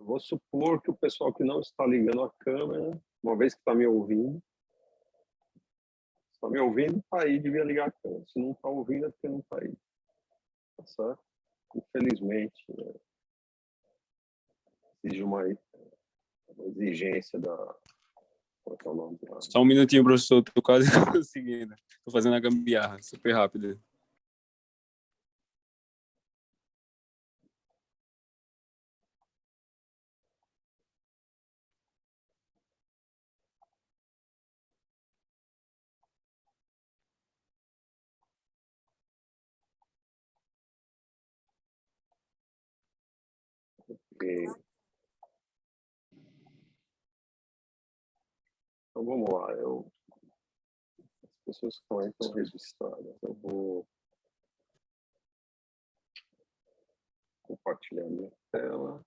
Eu vou supor que o pessoal que não está ligando a câmera, uma vez que está me ouvindo, está aí, devia ligar a câmera. Se não está ouvindo, é porque não está aí. Tá certo? Infelizmente, exige uma exigência da... Qual é o nome? Só um minutinho, professor. Estou quase conseguindo. Estou fazendo a gambiarra, super rápido. Então vamos lá. As pessoas que estão aí estão registradas. Eu vou compartilhar minha tela.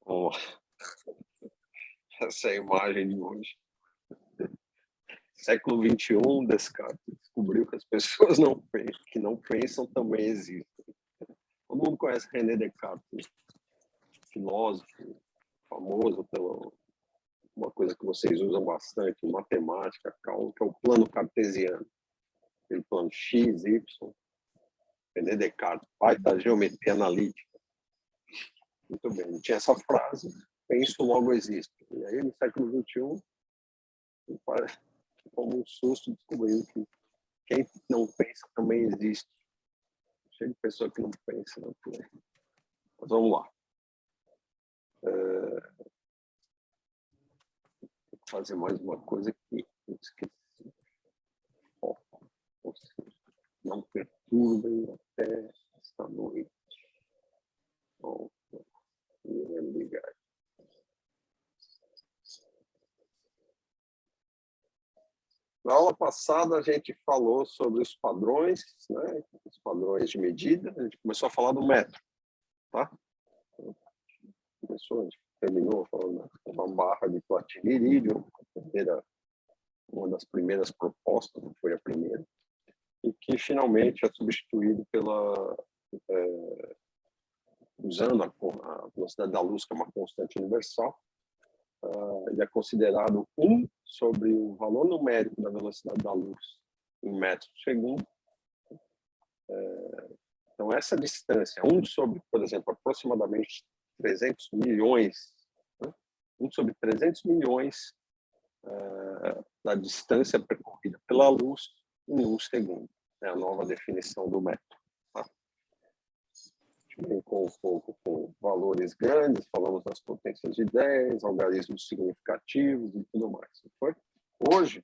Vamos lá. Essa é a imagem de hoje. Século XXI, Descartes descobriu que as pessoas que não pensam também existem. Todo mundo conhece René Descartes, filósofo famoso pela uma coisa que vocês usam bastante em matemática, que é o plano cartesiano. Aquele plano X, Y. René Descartes, pai da geometria analítica. Muito bem, ele tinha essa frase, penso, logo existo. E aí, no século XXI, como um susto, descobriu que quem não pensa também existe. Cheio de pessoa que não pensa. Não. Mas vamos lá. Vou fazer mais uma coisa que eu esqueci. Ou seja, não perturbem até esta noite. Bom, ligar. Na aula passada, a gente falou sobre os padrões, né? Os padrões de medida. A gente começou a falar do metro. Tá? Começou, a gente terminou falando uma barra de platina e irídio, uma das primeiras propostas, não foi a primeira, e que finalmente é substituído usando a velocidade da luz, que é uma constante universal. Ele é considerado 1 sobre o valor numérico da velocidade da luz em metros por segundo. Então, essa distância, 1 sobre, por exemplo, aproximadamente 300 milhões, né? 1 sobre 300 milhões da distância percorrida pela luz em 1 segundo. É a nova definição do metro. Tá? Com um pouco com valores grandes, falamos das potências de 10, algarismos significativos e tudo mais. Foi? Hoje,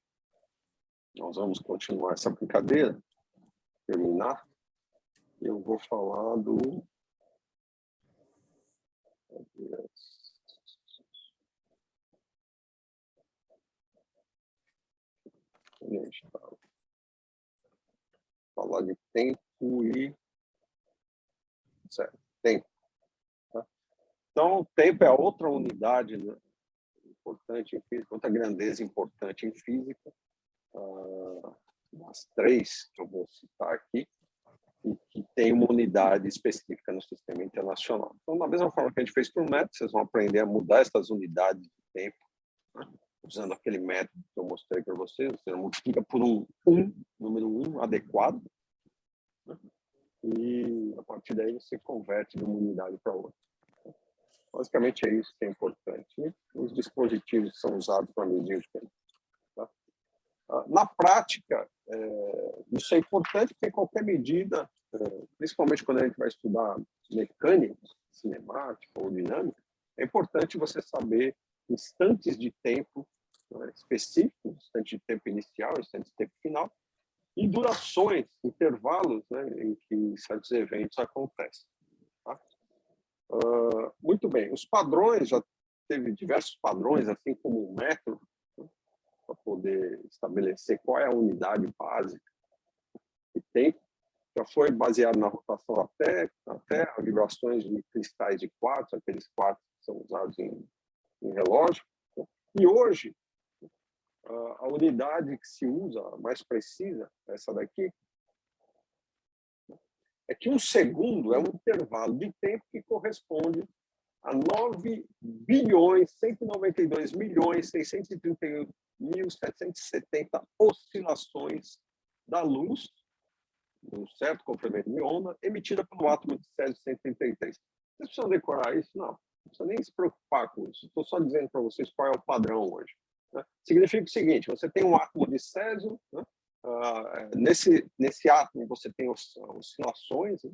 nós vamos continuar essa brincadeira, terminar. Eu vou falar do... Falar de tempo e... Certo, tempo. Tá? Então, tempo é a outra unidade, né, importante em física, outra grandeza importante em física. As 3 que eu vou citar aqui, e que tem uma unidade específica no sistema internacional. Então, da mesma forma que a gente fez por metro, vocês vão aprender a mudar essas unidades de tempo, né? Usando aquele método que eu mostrei para vocês. Você multiplica por número 1 adequado, né? E a partir daí você converte de uma unidade para outra. Basicamente é isso que é importante. E os dispositivos que são usados para medir o tempo. Tá? Na prática, isso é importante porque qualquer medida, principalmente quando a gente vai estudar mecânica, cinemática ou dinâmica, é importante você saber instantes de tempo, né, específicos, instante de tempo inicial, instante de tempo final, e durações, intervalos, né, em que certos eventos acontecem. Tá? Muito bem, os padrões, já teve diversos padrões, assim como um método, né, para poder estabelecer qual é a unidade básica de tempo. Já foi baseado na rotação da Terra, vibrações de cristais de quartzo, aqueles quartos que são usados em relógio. Né? E hoje, a unidade que se usa, a mais precisa, essa daqui, é que um segundo é um intervalo de tempo que corresponde a 9.192.631.770 oscilações da luz, um certo comprimento de onda, emitida pelo átomo de Césio 133. Vocês precisam decorar isso? Não precisa nem se preocupar com isso. Estou só dizendo para vocês qual é o padrão hoje. Né? Significa o seguinte, você tem um átomo de Césio, né? Nesse átomo você tem oscilações, né?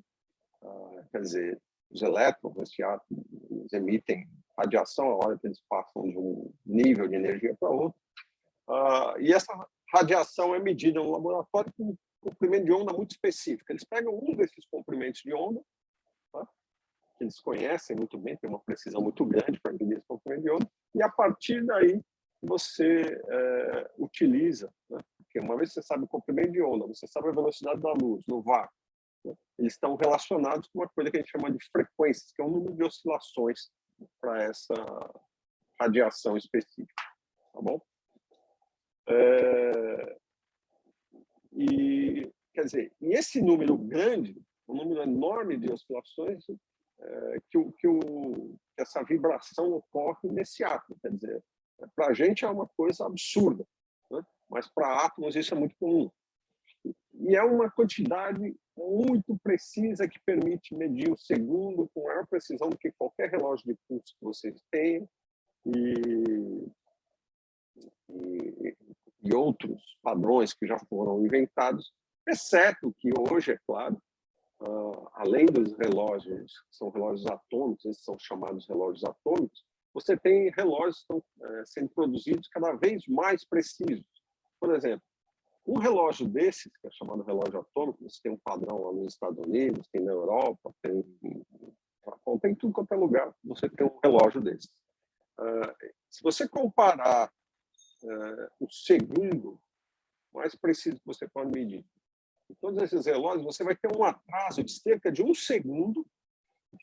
Quer dizer, os elétrons nesse átomo eles emitem radiação a hora que eles passam de um nível de energia para outro. E essa radiação é medida no laboratório com um comprimento de onda muito específico. Eles pegam um desses comprimentos de onda, tá? Que eles conhecem muito bem, tem uma precisão muito grande para medir esse comprimento de onda, e a partir daí você utiliza, né? Porque uma vez que você sabe o comprimento de onda, você sabe a velocidade da luz no vácuo, né? Eles estão relacionados com uma coisa que a gente chama de frequências, que é o número de oscilações para essa radiação específica, tá bom? E, quer dizer, e esse número grande, um número enorme de oscilações, que essa vibração ocorre nesse átomo. Quer dizer, para a gente é uma coisa absurda, né? Mas para átomos isso é muito comum. E é uma quantidade muito precisa que permite medir o segundo com maior precisão do que qualquer relógio de pulso que vocês tenham e outros padrões que já foram inventados, exceto que hoje, é claro, além dos relógios, que são relógios atômicos, esses são chamados relógios atômicos, você tem relógios que estão sendo produzidos cada vez mais precisos. Por exemplo, um relógio desses, que é chamado relógio atômico, você tem um padrão lá nos Estados Unidos, tem na Europa, tem em tudo quanto é lugar, você tem um relógio desse. Se você comparar o segundo mais preciso que você pode medir, em todos esses relógios, você vai ter um atraso de cerca de 1 segundo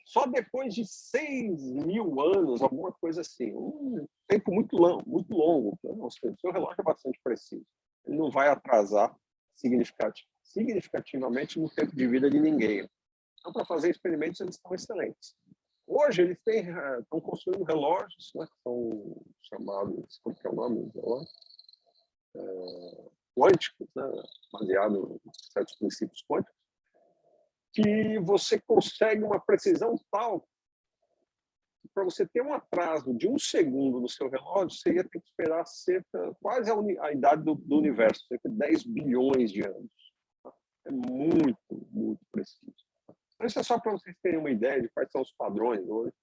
só depois de 6.000 anos, alguma coisa assim. Um tempo muito longo. O seu relógio é bastante preciso. Ele não vai atrasar significativamente no tempo de vida de ninguém. Então, para fazer experimentos, eles estão excelentes. Hoje, eles estão construindo relógios, né, que são chamados, como que é o nome do relógio? Quânticos, né, baseado em certos princípios quânticos, que você consegue uma precisão tal que para você ter um atraso de 1 segundo no seu relógio, você ia ter que esperar quase a idade do universo, cerca de 10 bilhões de anos. É muito, muito preciso. Então, isso é só para vocês terem uma ideia de quais são os padrões hoje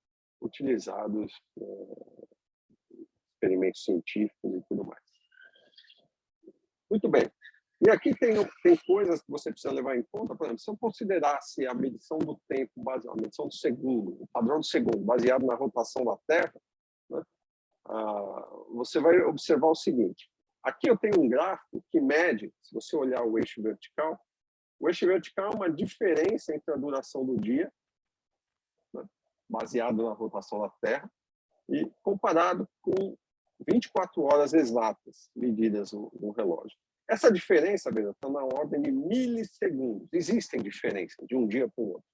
utilizados em experimentos científicos e tudo mais. Muito bem. E aqui tem coisas que você precisa levar em conta. Por exemplo, se eu considerasse a medição do tempo, a medição do segundo, o padrão do segundo, baseado na rotação da Terra, né, você vai observar o seguinte. Aqui eu tenho um gráfico que mede, se você olhar o eixo vertical é uma diferença entre a duração do dia, né, baseado na rotação da Terra, e comparado com 24 horas exatas medidas no relógio. Essa diferença, está na ordem de milissegundos. Existem diferenças de um dia para o outro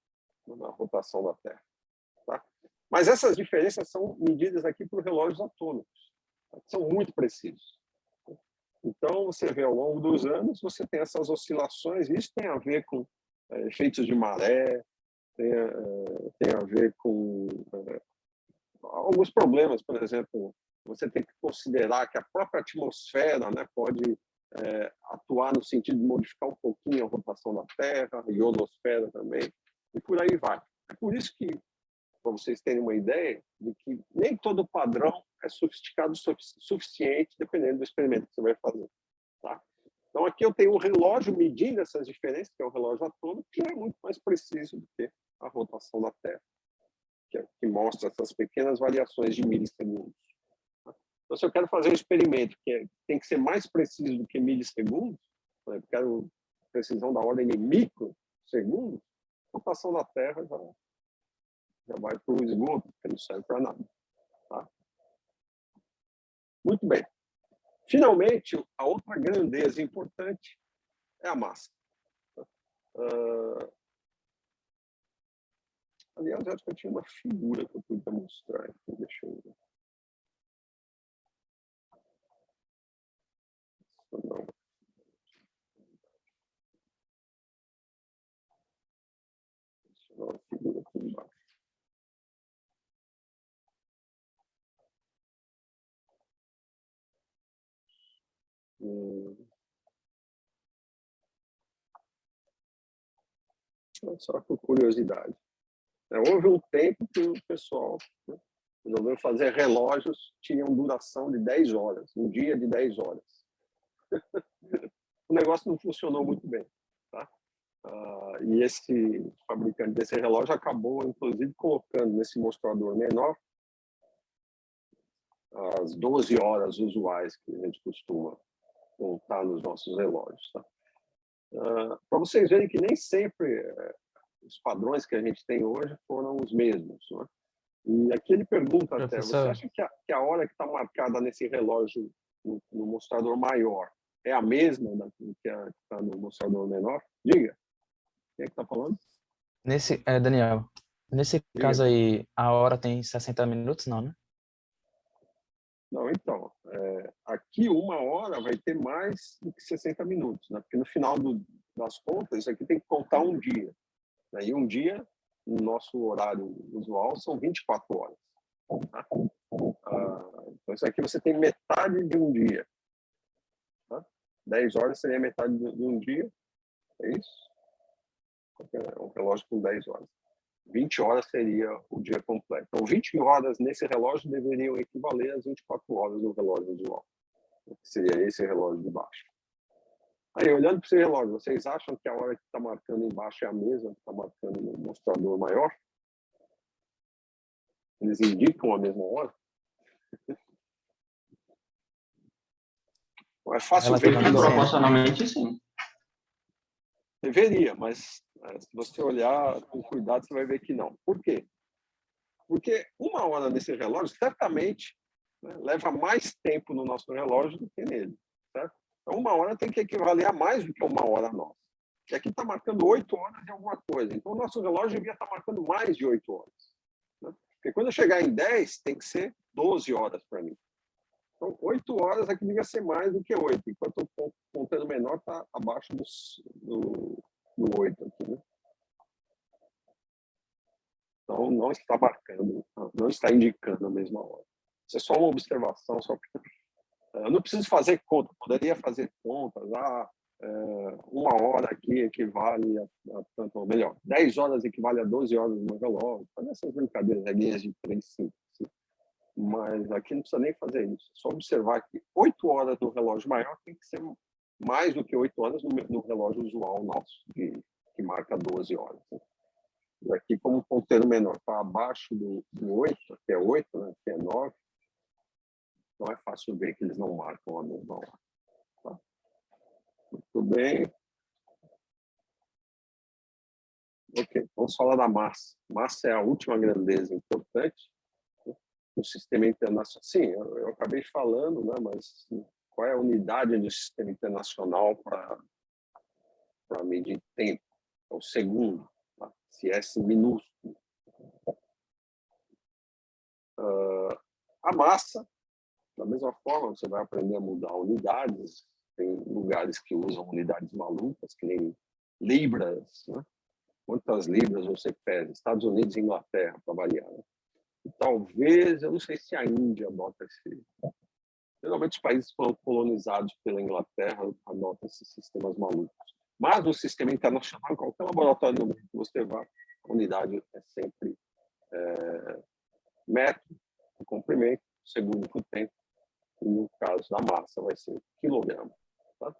na rotação da Terra. Tá? Mas essas diferenças são medidas aqui por relógios atômicos, tá? Que são muito precisos. Então, você vê ao longo dos anos, você tem essas oscilações, isso tem a ver com efeitos de maré, tem a ver com alguns problemas, por exemplo, você tem que considerar que a própria atmosfera, né, pode atuar no sentido de modificar um pouquinho a rotação da Terra, a ionosfera também, e por aí vai. É por isso que para vocês terem uma ideia de que nem todo padrão é sofisticado o suficiente, dependendo do experimento que você vai fazer. Tá? Então, aqui eu tenho um relógio medindo essas diferenças, que é o relógio atômico, que é muito mais preciso do que a rotação da Terra, que mostra essas pequenas variações de milissegundos. Tá? Então, se eu quero fazer um experimento que tem que ser mais preciso do que milissegundos, por exemplo, quero precisão da ordem de microsegundos, a rotação da Terra já vai para o esgoto, porque não serve para nada. Tá? Muito bem. Finalmente, a outra grandeza importante é a massa. Aliás, eu acho que eu tinha uma figura que eu podia mostrar aqui. Deixa eu ver. Não. Deixa eu dar uma figura aqui embaixo. Só por curiosidade. Houve um tempo que o pessoal resolveu fazer relógios que tinham duração de 10 horas, um dia de 10 horas. O negócio não funcionou muito bem. Tá? E esse fabricante desse relógio acabou, inclusive, colocando nesse mostrador menor as 12 horas usuais que a gente costuma contar nos nossos relógios. Tá? Para vocês verem que nem sempre os padrões que a gente tem hoje foram os mesmos. Né? E aqui ele pergunta até, você acha que a hora que está marcada nesse relógio no mostrador maior é a mesma que está no mostrador menor? Diga. Quem é que está falando? Daniel, nesse caso aí, a hora tem 60 minutos, não, né? Não, então, aqui 1 hora vai ter mais do que 60 minutos, né? Porque no final das contas, isso aqui tem que contar um dia. Né? E um dia, no nosso horário usual, são 24 horas. Tá? Então, isso aqui você tem metade de um dia. Tá? 10 horas seria metade de um dia. É isso? É um relógio com 10 horas. 20 horas seria o dia completo. Então, 20 horas nesse relógio deveriam equivaler às 24 horas no relógio visual. Que seria esse relógio de baixo. Aí, olhando para esse relógio, vocês acham que a hora que está marcando embaixo é a mesma que está marcando no mostrador maior? Eles indicam a mesma hora? Não é fácil ver. Proporcionalmente, sim. Deveria, mas se você olhar com cuidado, você vai ver que não. Por quê? Porque 1 hora nesse relógio, certamente, né, leva mais tempo no nosso relógio do que nele. Certo? Então, 1 hora tem que equivaler a mais do que 1 hora nossa. E aqui está marcando 8 horas de alguma coisa. Então, o nosso relógio devia estar marcando mais de 8 horas. Né? Porque quando eu chegar em 10, tem que ser 12 horas para mim. Então, 8 horas aqui devia ser mais do que 8. Enquanto o ponteiro menor está abaixo do 8 aqui. Né? Então, não está marcando, não está indicando a mesma hora. Isso é só uma observação. Eu não preciso fazer conta, poderia fazer contas. 1 hora aqui equivale a tanto, ou melhor, 10 horas equivale a 12 horas no relógio. Fazer essas brincadeiras, regrinhas de 3, 5. Mas aqui não precisa nem fazer isso. É só observar que 8 horas no relógio maior tem que ser mais do que 8 horas no relógio usual nosso, que marca 12 horas. Né? E aqui, como o ponteiro menor está abaixo do 8, que é 8, né, que é 9, não é fácil ver que eles não marcam a mesma hora. Tá? Muito bem. Ok, vamos falar da massa. Massa é a última grandeza importante. O sistema internacional, sim, eu acabei falando, né, mas qual é a unidade do sistema internacional para medir tempo? É o segundo, tá? Se é minúsculo. A massa, da mesma forma, você vai aprender a mudar unidades. Tem lugares que usam unidades malucas, que nem libras. Né? Quantas libras você pesa? Estados Unidos e Inglaterra, para variar. Né? E talvez, eu não sei se a Índia adota esse... Geralmente os países colonizados pela Inglaterra adotam esses sistemas malucos. Mas no sistema internacional, qualquer laboratório no mundo que você vá, a unidade é sempre metro por comprimento, segundo por tempo, e no caso da massa vai ser quilograma. Tá?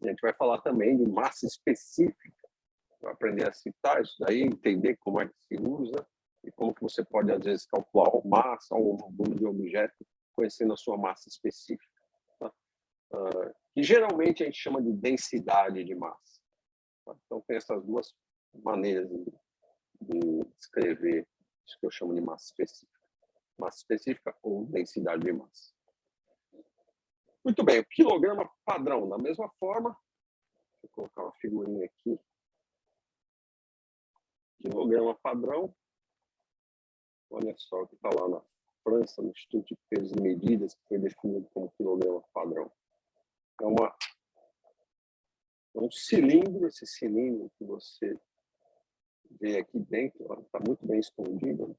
A gente vai falar também de massa específica, vai aprender a citar isso daí, entender como é que se usa e como que você pode, às vezes, calcular a massa ou o volume de objeto conhecendo a sua massa específica. Tá? Que geralmente a gente chama de densidade de massa. Tá? Então, tem essas duas maneiras de escrever isso que eu chamo de massa específica. Massa específica ou densidade de massa. Muito bem, o quilograma padrão, da mesma forma, deixa eu colocar uma figurinha aqui. Quilograma padrão, olha só o que está lá na França, no Instituto de Pesos e Medidas, que foi definido como quilograma padrão. É um cilindro, esse cilindro que você vê aqui dentro, está muito bem escondido.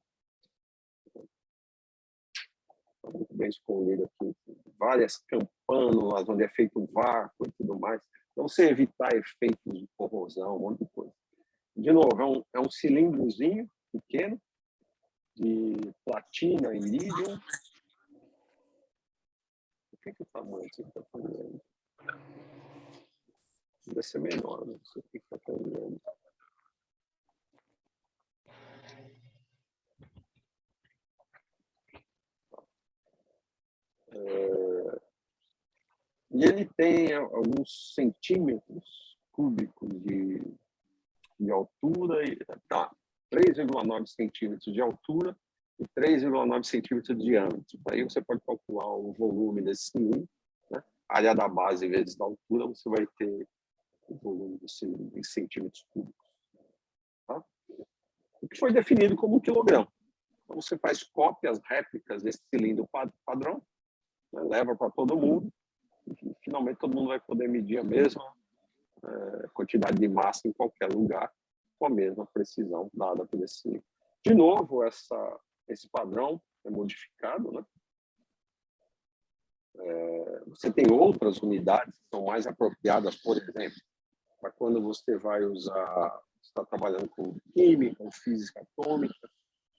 Está muito bem escondido aqui. Várias campânulas, onde é feito um vácuo e tudo mais. Então, você evitar efeitos de corrosão, um monte de coisa. De novo, é um cilindrozinho pequeno, de platina e iridium. Por que o tamanho aqui está tão grande? Deve ser menor, não sei por que está tão grande. E ele tem alguns centímetros cúbicos de altura, tá, 3,9 centímetros de altura e 3,9 centímetros de diâmetro. Aí você pode calcular o volume desse cilindro, né? A área da base vezes da altura, você vai ter o volume do cilindro em centímetros cúbicos. Tá? O que foi definido como um quilograma. Então, você faz cópias, réplicas desse cilindro padrão, né? Leva para todo mundo, e finalmente todo mundo vai poder medir a mesma quantidade de massa em qualquer lugar, com a mesma precisão dada por esse cilindro. De novo, esse padrão é modificado, né? Você tem outras unidades que são mais apropriadas, por exemplo, para quando você vai usar, está trabalhando com química, com física atômica,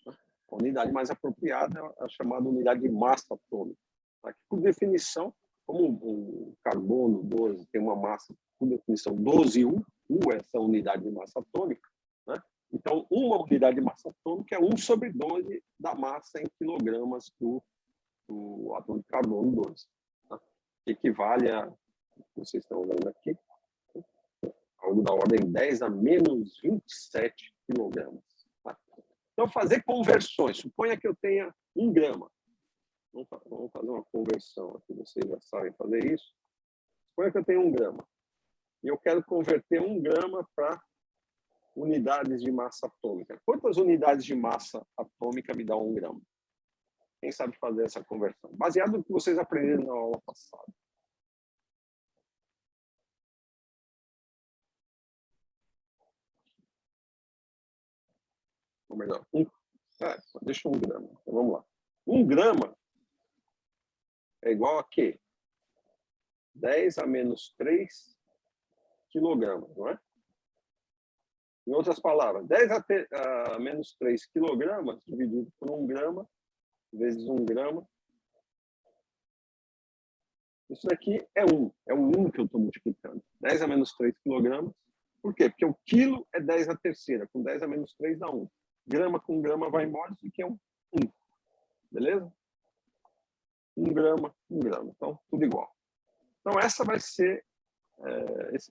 né? A unidade mais apropriada é a chamada unidade de massa atômica. Aqui, por definição, como o carbono 12 tem uma massa, por definição, 12U, U é essa unidade de massa atômica, né? Então, uma unidade de massa atômica é 1/12 da massa em quilogramas do átomo de carbono 12. Tá? Que equivale a, vocês estão vendo aqui, algo da ordem 10 a menos 27 quilogramas. Tá? Então, fazer conversões. Suponha que eu tenha 1 grama. Vamos fazer uma conversão aqui, vocês já sabem fazer isso. Suponha que eu tenho 1 grama. E eu quero converter 1 grama para unidades de massa atômica. Quantas unidades de massa atômica me dá 1 grama? Quem sabe fazer essa conversão? Baseado no que vocês aprenderam na aula passada. Ou melhor, deixa 1 grama. Então, vamos lá. 1 grama é igual a quê? 10 a menos 3 quilogramas, não é? Em outras palavras, 10 a menos 3 quilogramas dividido por 1 grama, vezes 1 grama. Isso daqui é 1. É o 1 que eu estou multiplicando. 10 a menos 3 quilogramas. Por quê? Porque o quilo é 10 a terceira. Com 10 a menos 3 dá 1. Grama com grama vai embora, isso aqui é 1. Beleza? 1 grama, 1 grama. Então, tudo igual. Então, essa vai ser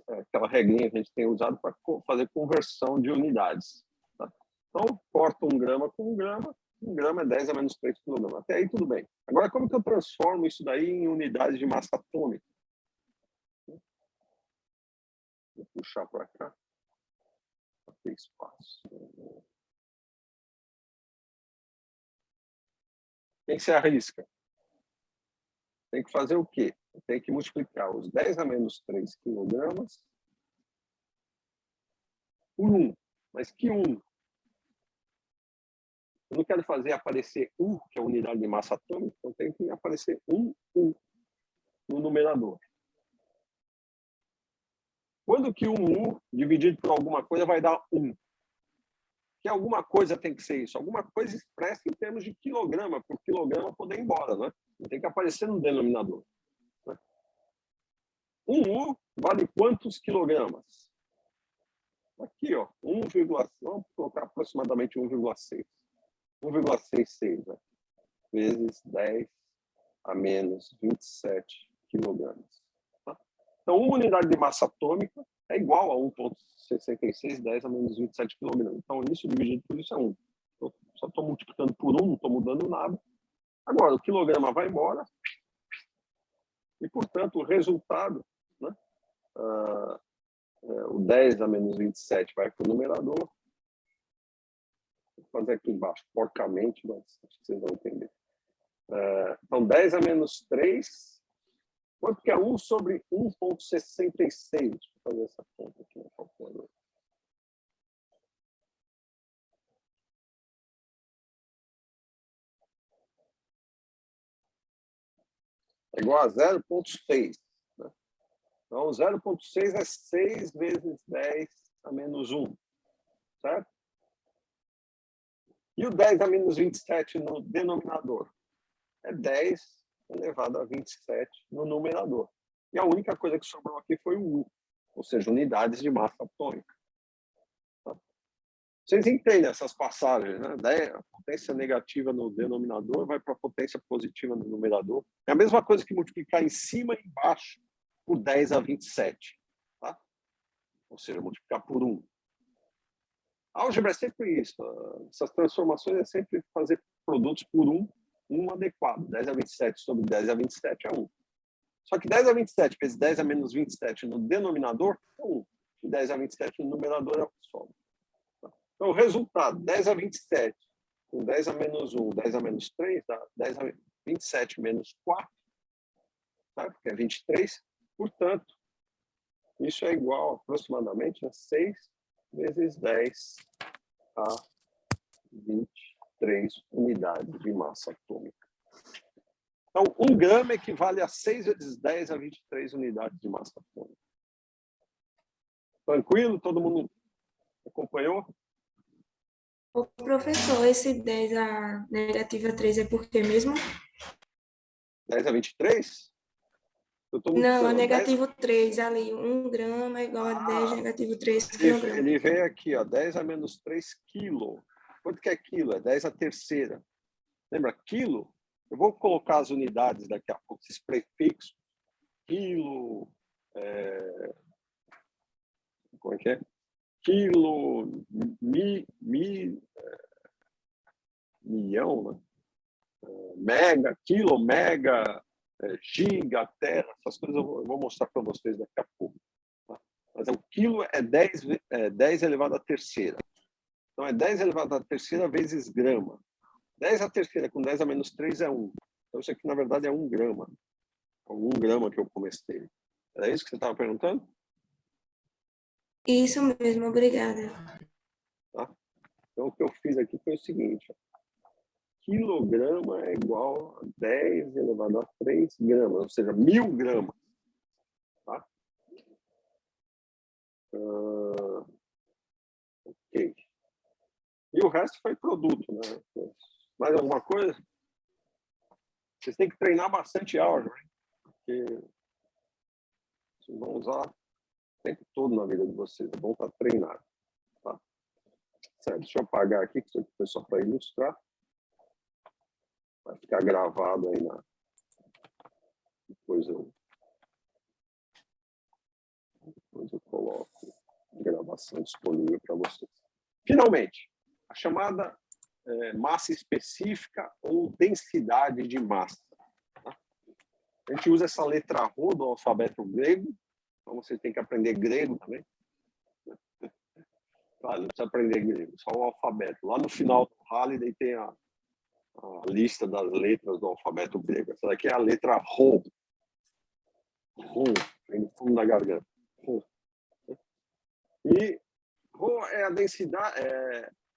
aquela regrinha que a gente tem usado para fazer conversão de unidades. Tá? Então, corta 1 grama com 1 grama. 1 grama é 10 a menos 3 quilogramas. Até aí, tudo bem. Agora, como que eu transformo isso daí em unidades de massa atômica? Vou puxar para cá. Para ter espaço. Quem se arrisca? Tem que fazer o quê? Tem que multiplicar os 10 a menos 3 quilogramas por 1. Mas que 1? Eu não quero fazer aparecer U, que é a unidade de massa atômica, então tem que aparecer U no numerador. Quando que 1 dividido por alguma coisa vai dar 1? que alguma coisa tem que ser isso, alguma coisa expressa em termos de quilograma, por quilograma poder ir embora, né? Tem que aparecer no denominador. Né? 1U vale quantos quilogramas? Aqui, ó, 1, vamos colocar aproximadamente 1,6. 1,66, né? Vezes 10 a menos 27 quilogramas. Tá? Então, uma unidade de massa atômica é igual a 1,66, 10 a menos 27 quilogramas. Então, isso dividido por isso é 1. Eu só estou multiplicando por 1, não estou mudando nada. Agora, o quilograma vai embora e, portanto, o resultado, né, o 10 a menos 27 vai para o numerador. Vou fazer aqui embaixo, porcamente, mas acho que vocês vão entender. Então, 10 a menos 3, quanto que é 1 sobre 1,66? Deixa eu fazer essa conta aqui na calculadora. É igual a 0,6. Né? Então, 0,6 é 6 vezes 10 a menos 1. Certo? E o 10 a menos 27 no denominador? É 10 elevado a 27 no numerador. E a única coisa que sobrou aqui foi o U, ou seja, unidades de massa atômica. Tá? Vocês entendem essas passagens, né? A potência negativa no denominador vai para a potência positiva no numerador. É a mesma coisa que multiplicar em cima e embaixo por 10 a 27. Tá? Ou seja, multiplicar por 1. A álgebra é sempre isso. Essas transformações é sempre fazer produtos por 1 adequado. 10 a 27 sobre 10 a 27 é 1. Só que 10 a 27 vezes 10 a menos 27 no denominador é 1. E 10 a 27 no numerador é o que sobra. Então, o resultado, 10 a 27 com 10 a menos 1, 10 a menos 3, dá 10 a 27 menos 4, tá? Porque é 23. Portanto, isso é igual aproximadamente a 6 vezes 10 a 23 unidades de massa atômica. Então, 1 grama equivale a 6 vezes 10 a 23 unidades de massa atômica. Tranquilo? Todo mundo acompanhou? O professor, esse 10 a negativa 3 é por quê mesmo? 10 a 23? Não, a negativo 3 ali, 1 grama é igual a 10 negativo 3 quilogramas. Ele vem aqui, ó, 10 a menos 3 quilo. Quanto que é quilo? É 10 a terceira. Lembra, quilo? Eu vou colocar as unidades daqui a pouco, esses prefixos. Quilo, como é que é? Quilo, milhão, né? Mega, quilo, mega, giga, tera, essas coisas eu vou mostrar para vocês daqui a pouco. Tá? Mas o quilo é 10 elevado à terceira. Então, é 10 elevado à terceira vezes grama. 10 à terceira com 10 a menos 3 é 1. Então, isso aqui, na verdade, é 1 grama. É 1 grama que eu comecei. Era isso que você estava perguntando? Isso mesmo, obrigada. Tá? Então, o que eu fiz aqui foi o seguinte. Quilograma é igual a 10 elevado a 3 gramas, ou seja, 1000 gramas. Tá? Ok. E o resto foi produto, né? Mais alguma coisa? Vocês têm que treinar bastante álgebra, porque vocês vão usar o tempo todo na vida de vocês. É bom estar treinado. Tá? Certo, deixa eu apagar aqui, que isso aqui foi só para ilustrar. Vai ficar gravado aí na. Depois eu coloco a gravação disponível para vocês. Finalmente, a chamada massa específica ou densidade de massa. Tá? A gente usa essa letra Rho do alfabeto grego, então você tem que aprender grego também. Claro, não precisa aprender grego, só o alfabeto. Lá no final do Halliday tem a lista das letras do alfabeto grego. Essa daqui é a letra Rho. Rho, vem no fundo da garganta. Rho. E Rho é a densidade,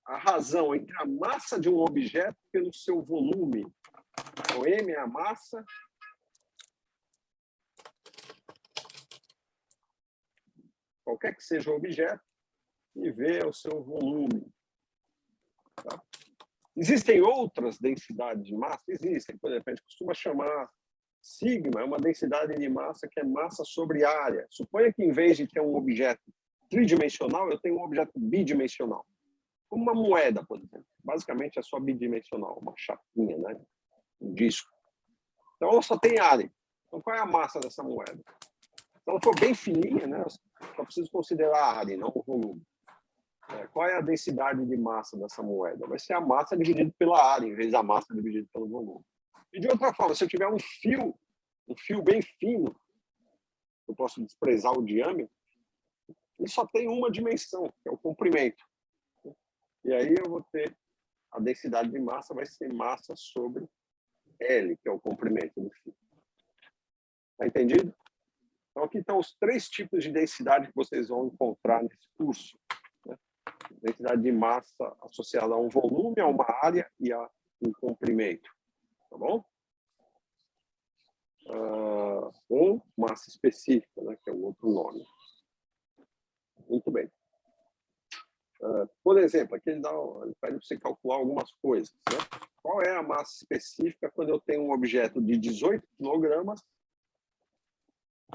a razão entre a massa de um objeto pelo seu volume. Então, M é a massa. Qualquer que seja o objeto, e V é o seu volume. Tá? Existem outras densidades de massa? Existem. Por exemplo, a gente costuma chamar sigma, é uma densidade de massa que é massa sobre área. Suponha que, em vez de ter um objeto tridimensional, eu tenho um objeto bidimensional. Como uma moeda, por exemplo. Basicamente, é só bidimensional, uma chapinha, né? Um disco. Então, ela só tem área. Então, qual é a massa dessa moeda? Se ela for bem fininha, né? Só preciso considerar a área, não o volume. Qual é a densidade de massa dessa moeda? Vai ser a massa dividida pela área, em vez da massa dividida pelo volume. E de outra forma, se eu tiver um fio bem fino, eu posso desprezar o diâmetro, ele só tem uma dimensão, que é o comprimento. E aí eu vou ter a densidade de massa, vai ser massa sobre L, que é o comprimento do fio. Está entendido? Então, aqui estão os 3 tipos de densidade que vocês vão encontrar nesse curso. Né? Densidade de massa associada a um volume, a uma área e a um comprimento. Tá bom? Ou massa específica, né, que é o outro nome. Muito bem. Por exemplo, aqui ele pede para você calcular algumas coisas. Né? Qual é a massa específica quando eu tenho um objeto de 18 kg,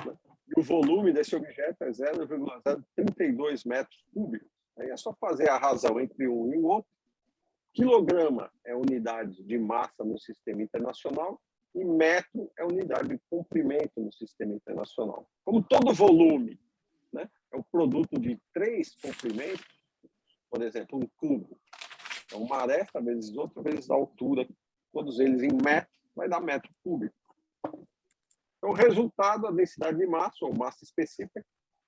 né, e o volume desse objeto é 0,032 metros cúbicos? Aí é só fazer a razão entre um e o outro. Quilograma é unidade de massa no sistema internacional e metro é unidade de comprimento no sistema internacional. Como todo volume, né, é o produto de 3 comprimentos, por exemplo, um cubo, é uma aresta vezes outra vezes a altura, todos eles em metro, vai dar metro cúbico. Então, o resultado, a densidade de massa, ou massa específica,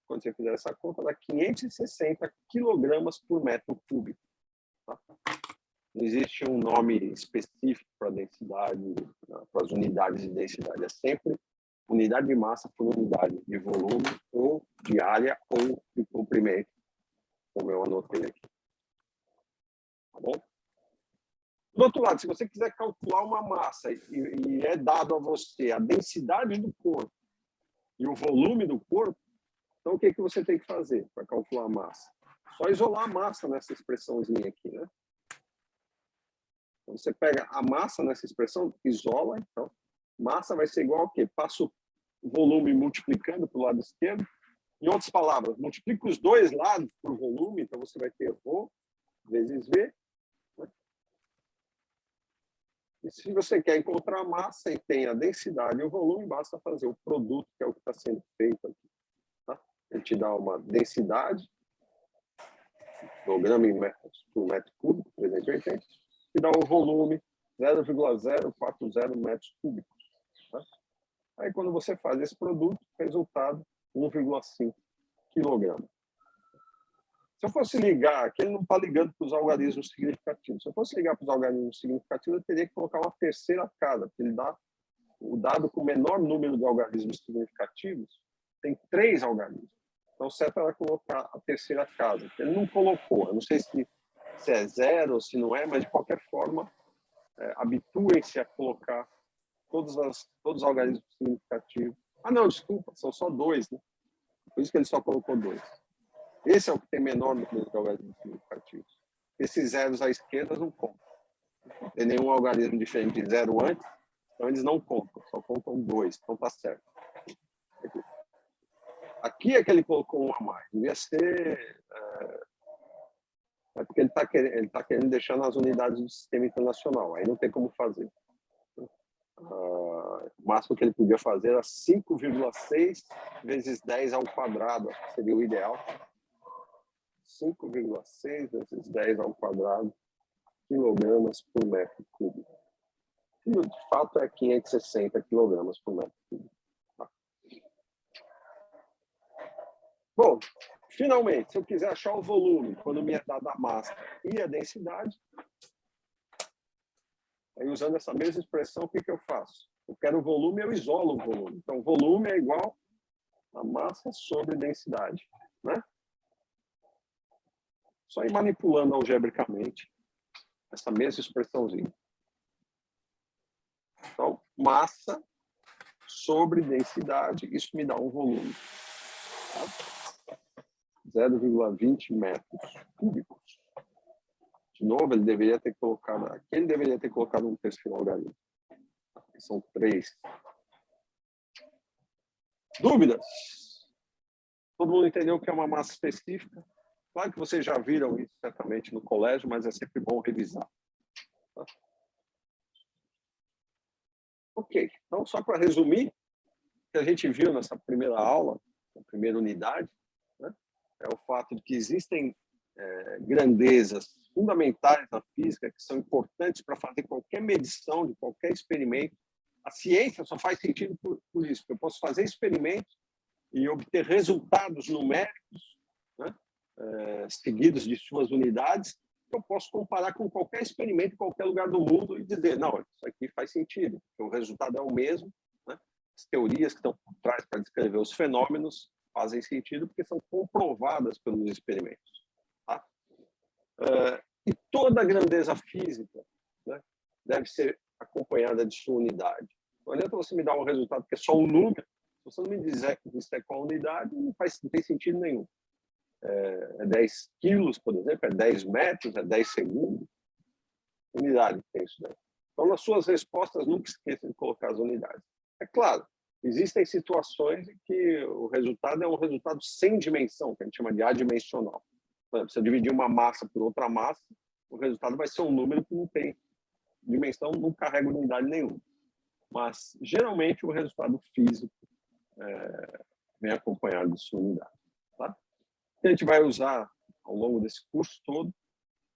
quando você fizer essa conta, dá 560 kg por metro cúbico. Tá? Não existe um nome específico para a densidade, para as unidades de densidade. É sempre unidade de massa por unidade de volume, ou de área, ou de comprimento, como eu anotei aqui. Tá bom? Do outro lado, se você quiser calcular uma massa e é dado a você a densidade do corpo e o volume do corpo, então o que você tem que fazer para calcular a massa? Só isolar a massa nessa expressãozinha aqui, né? Então, você pega a massa nessa expressão, isola, então massa vai ser igual ao quê? Passo o volume multiplicando para o lado esquerdo. Em outras palavras, multiplica os dois lados por volume, então você vai ter ρ vezes V. E se você quer encontrar a massa e tem a densidade e o volume, basta fazer o produto, que é o que está sendo feito aqui. Tá? Ele te dá uma densidade, quilograma em metros por metro cúbico, 380, e dá o volume, 0,040 metros cúbicos. Tá? Aí, quando você faz esse produto, resultado, 1,5 quilograma. Se eu fosse ligar, aqui ele não está ligando para os algarismos significativos. Se eu fosse ligar para os algarismos significativos, eu teria que colocar uma terceira casa, porque ele dá o dado com o menor número de algarismos significativos, tem 3 algarismos. Então, o certo era colocar a terceira casa, que ele não colocou. Eu não sei se é 0 ou se não é, mas, de qualquer forma, habituem-se a colocar todos os algarismos significativos. Ah, não, desculpa, são só 2, né? Por isso que ele só colocou 2. Esse é o que tem menor número de algarismos significativos. Esses zeros à esquerda não contam. Não tem nenhum algarismo diferente de 0 antes, então eles não contam, só contam 2, então está certo. Aqui é que ele colocou 1 a mais. Devia ser... porque ele está querendo deixar nas unidades do sistema internacional, aí não tem como fazer. O máximo que ele podia fazer era 5,6 vezes 10 ao quadrado, acho que seria o ideal. 5,6 vezes 10 ao quadrado quilogramas por metro cúbico. Que, de fato, é 560 quilogramas por metro cúbico. Tá. Bom, finalmente, se eu quiser achar o volume, quando me é dada a massa e a densidade, aí usando essa mesma expressão, o que eu faço? Eu quero o volume, eu isolo o volume. Então, volume é igual a massa sobre densidade, né? Só ir manipulando algebricamente essa mesma expressãozinha. Então, massa sobre densidade, isso me dá um volume. Tá? 0,20 metros cúbicos De novo, ele deveria ter colocado, aqui ele deveria ter colocado um terceiro algarismo. São 3. Dúvidas? Todo mundo entendeu o que é uma massa específica? Claro que vocês já viram isso certamente no colégio, mas é sempre bom revisar. Tá? Ok, então só para resumir, o que a gente viu nessa primeira aula, na primeira unidade, né, é o fato de que existem grandezas fundamentais da física que são importantes para fazer qualquer medição de qualquer experimento. A ciência só faz sentido por isso, porque eu posso fazer experimentos e obter resultados numéricos, né, seguidos de suas unidades, que eu posso comparar com qualquer experimento em qualquer lugar do mundo e dizer, não, isso aqui faz sentido, porque o resultado é o mesmo, né? As teorias que estão por trás para descrever os fenômenos fazem sentido porque são comprovadas pelos experimentos. Tá? E toda a grandeza física, né, deve ser acompanhada de sua unidade. Não adianta você me dar um resultado que é só um número, se você não me disser qual unidade, não tem sentido nenhum. É 10 quilos, por exemplo, é 10 metros, é 10 segundos. Unidade tem isso daí. Então, nas suas respostas, nunca esqueça de colocar as unidades. É claro, existem situações em que o resultado é um resultado sem dimensão, que a gente chama de adimensional. Por exemplo, se eu dividir uma massa por outra massa, o resultado vai ser um número que não tem dimensão, não carrega unidade nenhuma. Mas, geralmente, o resultado físico vem acompanhado de sua unidade. Tá? O que a gente vai usar ao longo desse curso todo,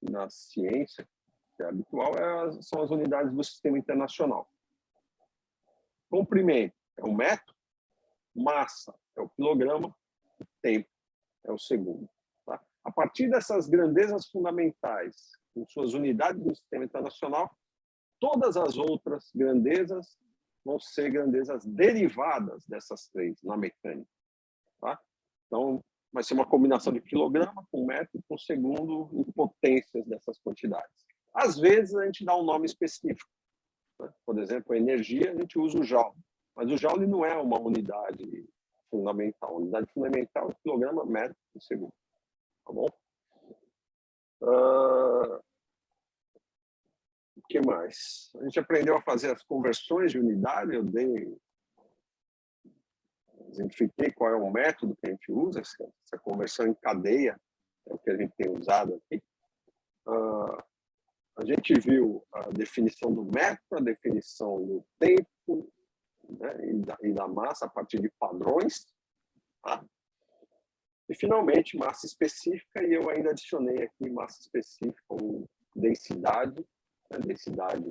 na ciência, que é habitual, são as unidades do sistema internacional. Comprimento é o metro, massa é o quilograma, tempo é o segundo. Tá? A partir dessas grandezas fundamentais, com suas unidades do sistema internacional, todas as outras grandezas vão ser grandezas derivadas dessas 3 na mecânica. Tá? Então, vai ser uma combinação de quilograma com metro com segundo em potências dessas quantidades. Às vezes, a gente dá um nome específico. Né? Por exemplo, a energia, a gente usa o joule. Mas o joule não é uma unidade fundamental. A unidade fundamental é quilograma, metro por segundo. Tá bom? O que mais? A gente aprendeu a fazer as conversões de unidade. Eu exemplifiquei qual é o método que a gente usa. Essa conversão em cadeia é o que a gente tem usado aqui. A gente viu a definição do metro, a definição do tempo, né, e da massa a partir de padrões. Tá? E, finalmente, massa específica, e eu ainda adicionei aqui massa específica ou densidade, né, densidade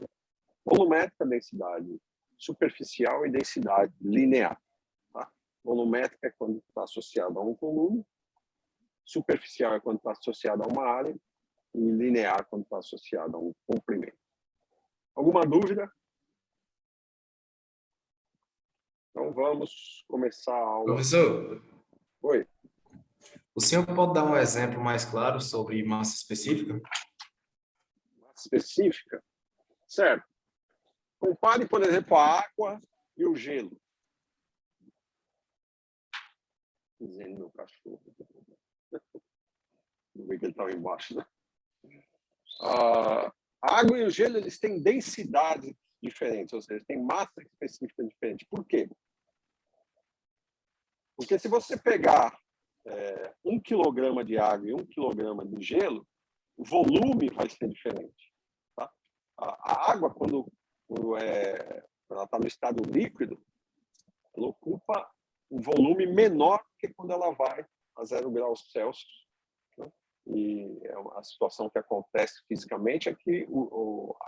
volumétrica, densidade superficial e densidade linear. Tá? Volumétrica é quando está associada a um volume, superficial é quando está associada a uma área, e linear quando está associado a um comprimento. Alguma dúvida? Então, vamos começar a aula. Professor, Oi. o senhor pode dar um exemplo mais claro sobre massa específica? Massa específica? Certo. Compare, por exemplo, a água e o gelo. Dizendo meu cachorro. Não vi que ele estava embaixo, né? A água e o gelo, eles têm densidades diferentes, ou seja, têm massa específica diferente. Por quê? Porque se você pegar 1 quilograma de água e 1 quilograma de gelo, o volume vai ser diferente. Tá? A água, quando ela está no estado líquido, ela ocupa um volume menor que quando ela vai a 0 graus Celsius. Né? E a situação que acontece fisicamente é que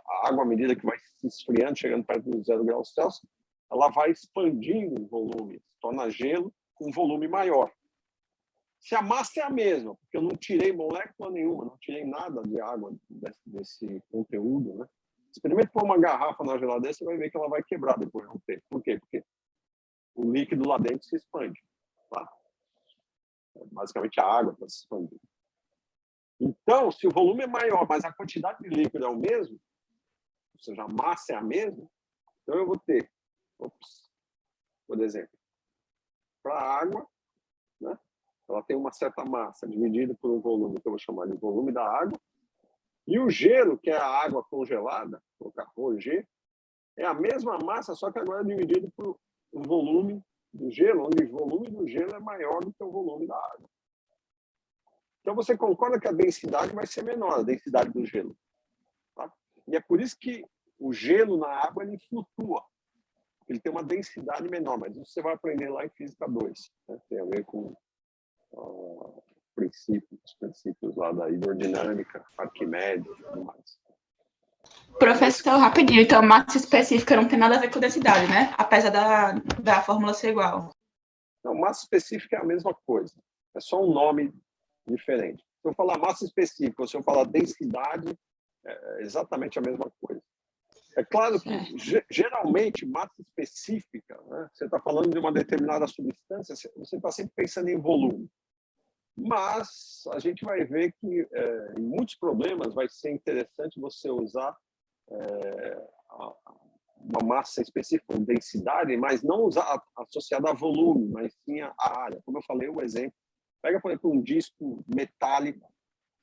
a água, à medida que vai se esfriando, chegando perto dos 0 graus Celsius, ela vai expandindo o volume, se torna gelo com um volume maior. Se a massa é a mesma, porque eu não tirei molécula nenhuma, não tirei nada de água desse conteúdo, né? Experimente pôr uma garrafa na geladeira, você vai ver que ela vai quebrar depois de um tempo. Por quê? Porque o líquido lá dentro se expande. Tá? Basicamente, a água está se expandindo. Então, se o volume é maior, mas a quantidade de líquido é o mesmo, ou seja, a massa é a mesma, então eu vou ter, por exemplo, para a água, né, ela tem uma certa massa dividida por um volume que eu vou chamar de volume da água, E o gelo, que é a água congelada, colocar G, é a mesma massa, só que agora é dividido por o volume do gelo, onde o volume do gelo é maior do que o volume da água. Então, você concorda que a densidade vai ser menor, a densidade do gelo. Tá? E é por isso que o gelo na água ele flutua. Ele tem uma densidade menor, mas isso você vai aprender lá em Física 2. Né? Tem a ver com os princípios lá da hidrodinâmica, Arquimedes e tudo mais. Professor, rapidinho, então massa específica não tem nada a ver com densidade, né? Apesar da fórmula ser igual. Não, massa específica é a mesma coisa. É só um nome diferente. Se eu falar massa específica ou se eu falar densidade, é exatamente a mesma coisa. É claro que, geralmente, massa específica, né? Você está falando de uma determinada substância, você está sempre pensando em volume. Mas a gente vai ver que, em muitos problemas, vai ser interessante você usar uma massa específica, uma densidade, mas não usar associada a volume, mas sim a área. Como eu falei, o exemplo. Pega, por exemplo, um disco metálico.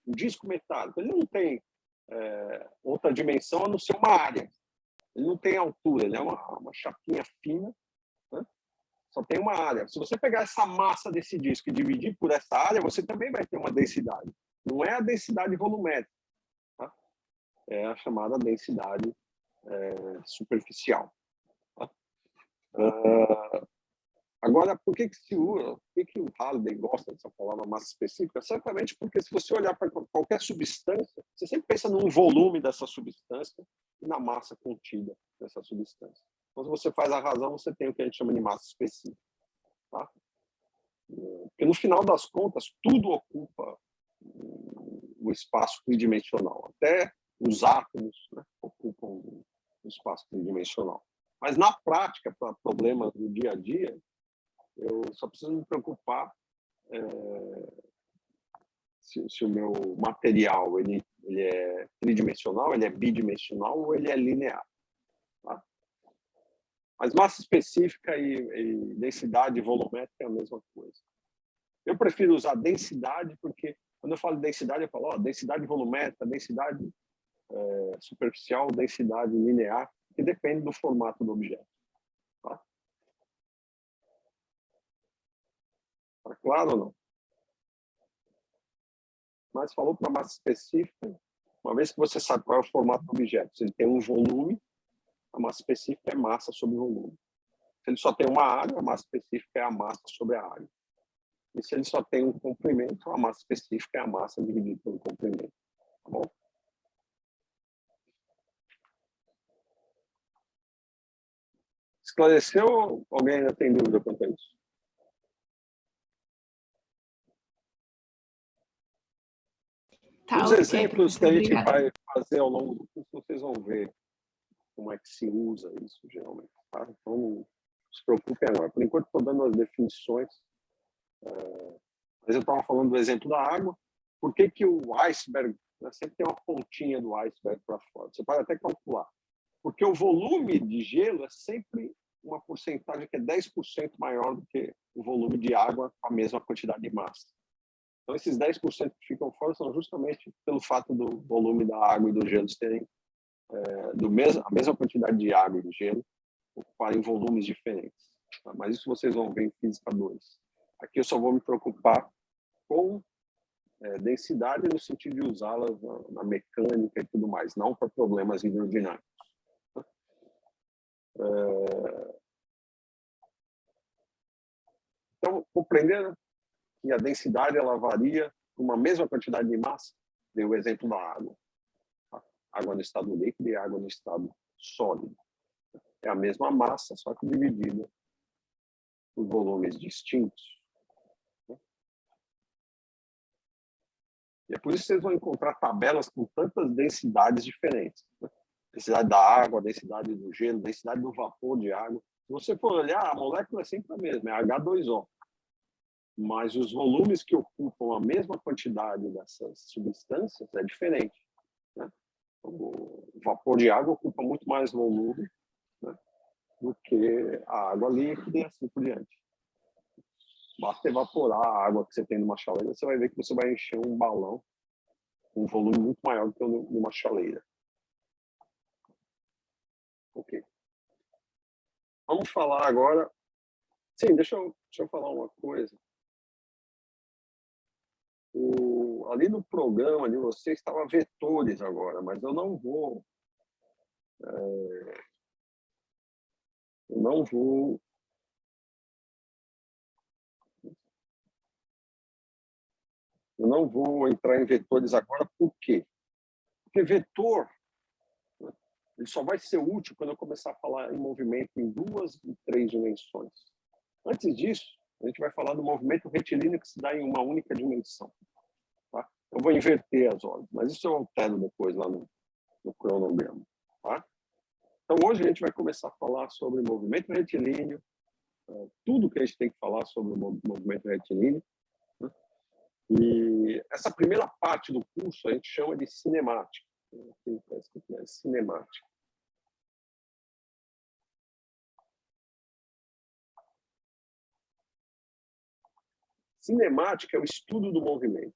Um disco metálico, ele não tem outra dimensão a não ser uma área. Ele não tem altura, ele é uma chapinha fina, né? Só tem uma área. Se você pegar essa massa desse disco e dividir por essa área, você também vai ter uma densidade. Não é a densidade volumétrica, tá? É a chamada densidade superficial. Tá? Agora, por que o Halliday gosta dessa palavra massa específica? Certamente porque se você olhar para qualquer substância, você sempre pensa no volume dessa substância e na massa contida dessa substância. Quando você faz a razão, você tem o que a gente chama de massa específica. Tá? Porque, no final das contas, tudo ocupa o espaço tridimensional. Até os átomos, né, ocupam o espaço tridimensional. Mas, na prática, para problemas do dia a dia, eu só preciso me preocupar se o meu material ele é tridimensional, ele é bidimensional ou ele é linear. Tá? Mas massa específica e densidade volumétrica é a mesma coisa. Eu prefiro usar densidade porque, quando eu falo densidade, eu falo densidade volumétrica, densidade superficial, densidade linear, que depende do formato do objeto. Tá? Tá claro ou não? Mas falou para massa específica, uma vez que você sabe qual é o formato do objeto, se ele tem um volume, a massa específica é massa sobre volume. Se ele só tem uma área, a massa específica é a massa sobre a área. E se ele só tem um comprimento, a massa específica é a massa dividida pelo comprimento. Tá bom? Esclareceu ou alguém ainda tem dúvida quanto a isso? Tá, Os exemplos que a gente obrigada. vai fazer ao longo do curso, vocês vão ver como é que se usa isso, geralmente. Tá? Então, não se preocupem agora. Por enquanto, estou dando as definições. Mas eu estava falando do exemplo da água. Por que o iceberg, né, sempre tem uma pontinha do iceberg para fora? Você pode até calcular. Porque o volume de gelo é sempre uma porcentagem que é 10% maior do que o volume de água com a mesma quantidade de massa. Então, esses 10% que ficam fora são justamente pelo fato do volume da água e do gelo terem a mesma quantidade de água e de gelo ocuparem volumes diferentes. Tá? Mas isso vocês vão ver em Física 2. Aqui eu só vou me preocupar com densidade no sentido de usá-las na mecânica e tudo mais, não para problemas hidrodinâmicos. Então, compreendendo que a densidade ela varia com uma mesma quantidade de massa, dei o exemplo da água. Água no estado líquido e água no estado sólido. É a mesma massa, só que dividida por volumes distintos. E é por isso que vocês vão encontrar tabelas com tantas densidades diferentes. Densidade da água, densidade do gelo, densidade do vapor de água. Se você for olhar, a molécula é sempre a mesma, é H2O. Mas os volumes que ocupam a mesma quantidade dessas substâncias é diferente. Né? O vapor de água ocupa muito mais volume, né, do que a água líquida e assim por diante. Basta evaporar a água que você tem numa chaleira, você vai ver que você vai encher um balão um volume muito maior do que numa chaleira. Ok. Vamos falar agora... Sim, deixa eu falar uma coisa. Ali no programa de vocês estava vetores agora, mas eu não vou... Eu não vou entrar em vetores agora, por quê? Porque vetor, né, ele só vai ser útil quando eu começar a falar em movimento em 2 e 3 dimensões. Antes disso, a gente vai falar do movimento retilíneo que se dá em uma única dimensão. Tá? Eu vou inverter as ordens, mas isso eu altero depois lá no cronograma. Tá? Então, hoje a gente vai começar a falar sobre movimento retilíneo, tudo que a gente tem que falar sobre o movimento retilíneo. Né? E essa primeira parte do curso a gente chama de cinemática. Cinemática. Cinemática é o estudo do movimento.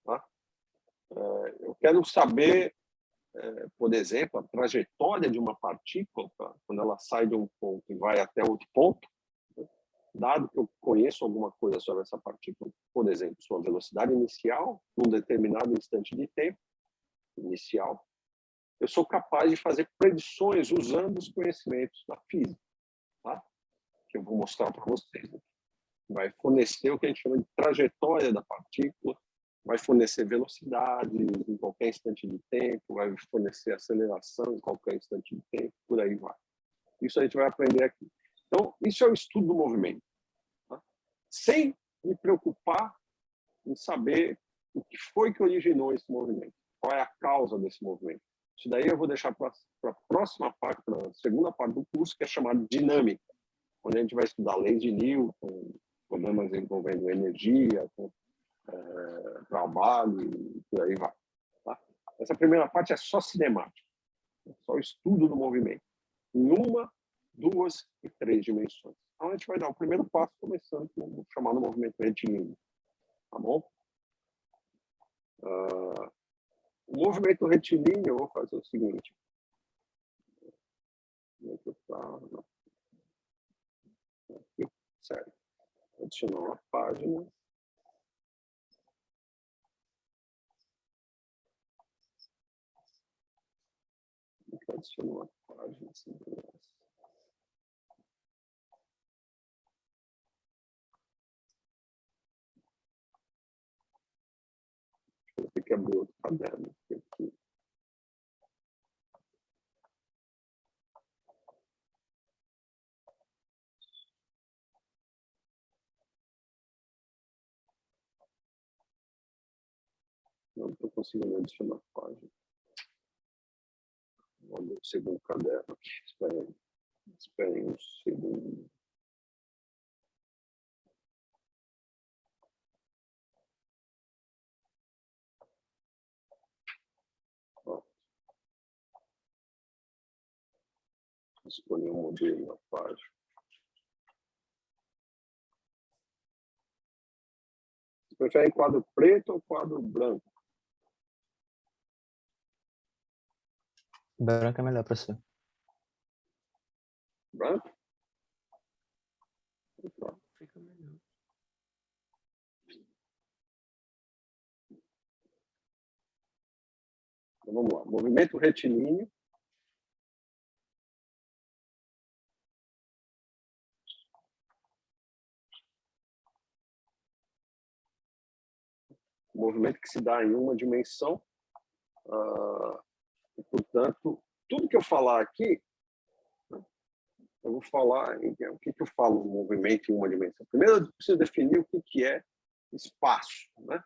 Tá? Eu quero saber, por exemplo, a trajetória de uma partícula, tá? Quando ela sai de um ponto e vai até outro ponto, né? Dado que eu conheço alguma coisa sobre essa partícula, por exemplo, sua velocidade inicial, num determinado instante de tempo inicial, eu sou capaz de fazer predições usando os conhecimentos da física, tá? Que eu vou mostrar para vocês. Vai fornecer o que a gente chama de trajetória da partícula, vai fornecer velocidade em qualquer instante de tempo, vai fornecer aceleração em qualquer instante de tempo, por aí vai. Isso a gente vai aprender aqui. Então, isso é o estudo do movimento. Tá? Sem me preocupar em saber o que foi que originou esse movimento, qual é a causa desse movimento. Isso daí eu vou deixar para a próxima parte, para a segunda parte do curso, que é chamada de dinâmica, onde a gente vai estudar leis de Newton, problemas envolvendo energia, trabalho e por aí vai. Tá? Essa primeira parte é só cinemática, é só o estudo do movimento, em 1, 2 e 3 dimensões. Então, a gente vai dar o primeiro passo, começando com o chamado movimento retilíneo. Tá bom? O movimento retilíneo, eu vou fazer o seguinte. Sério. Adicionar uma página. Adicionar uma página. Vou ter que abrir outro caderno. Aqui. Não estou conseguindo adicionar a página. Vou abrir o segundo caderno aqui. Esperem um segundo. Escolher um modelo na página. Você prefere quadro preto ou quadro branco? Branco é melhor, professor. Branco? Fica melhor. Então, vamos lá. Movimento retilíneo. Movimento que se dá em uma dimensão. E, portanto, tudo que eu falar aqui, eu vou falar o que eu falo no movimento em uma dimensão. Primeiro, eu preciso definir o que é espaço. Né?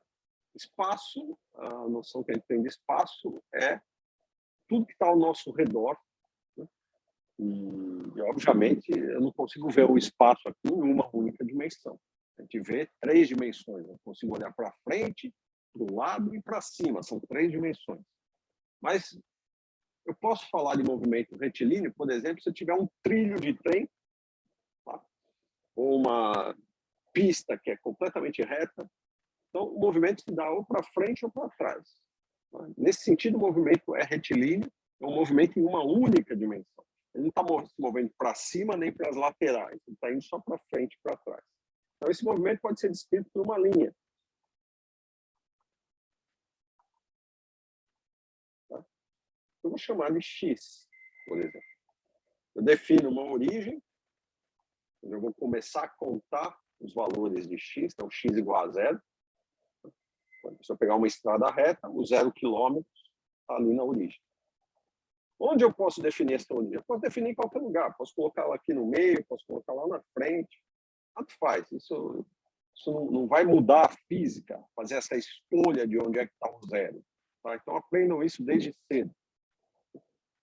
Espaço, a noção que a gente tem de espaço é tudo que está ao nosso redor. Né? E, obviamente, eu não consigo ver o espaço aqui em uma única dimensão. A gente vê 3 dimensões. Eu consigo olhar para frente, para o lado e para cima. São 3 dimensões. Mas eu posso falar de movimento retilíneo, por exemplo, se eu tiver um trilho de trem, tá? Ou uma pista que é completamente reta, Então, o movimento se dá ou para frente ou para trás. Nesse sentido, o movimento é retilíneo, é um movimento em uma única dimensão. Ele não está se movendo para cima nem para as laterais, ele está indo só para frente e para trás. Então, esse movimento pode ser descrito por uma linha. Tá? Eu vou chamar de X, por exemplo. Eu defino uma origem, eu vou começar a contar os valores de X, então X igual a 0. Se eu pegar uma estrada reta, o 0 quilômetro está ali na origem. Onde eu posso definir essa origem? Eu posso definir em qualquer lugar. Posso colocar ela aqui no meio, posso colocar lá na frente. Tanto faz. Isso não vai mudar a física, fazer essa escolha de onde é que está o 0. Tá? Então, aprendam isso desde cedo.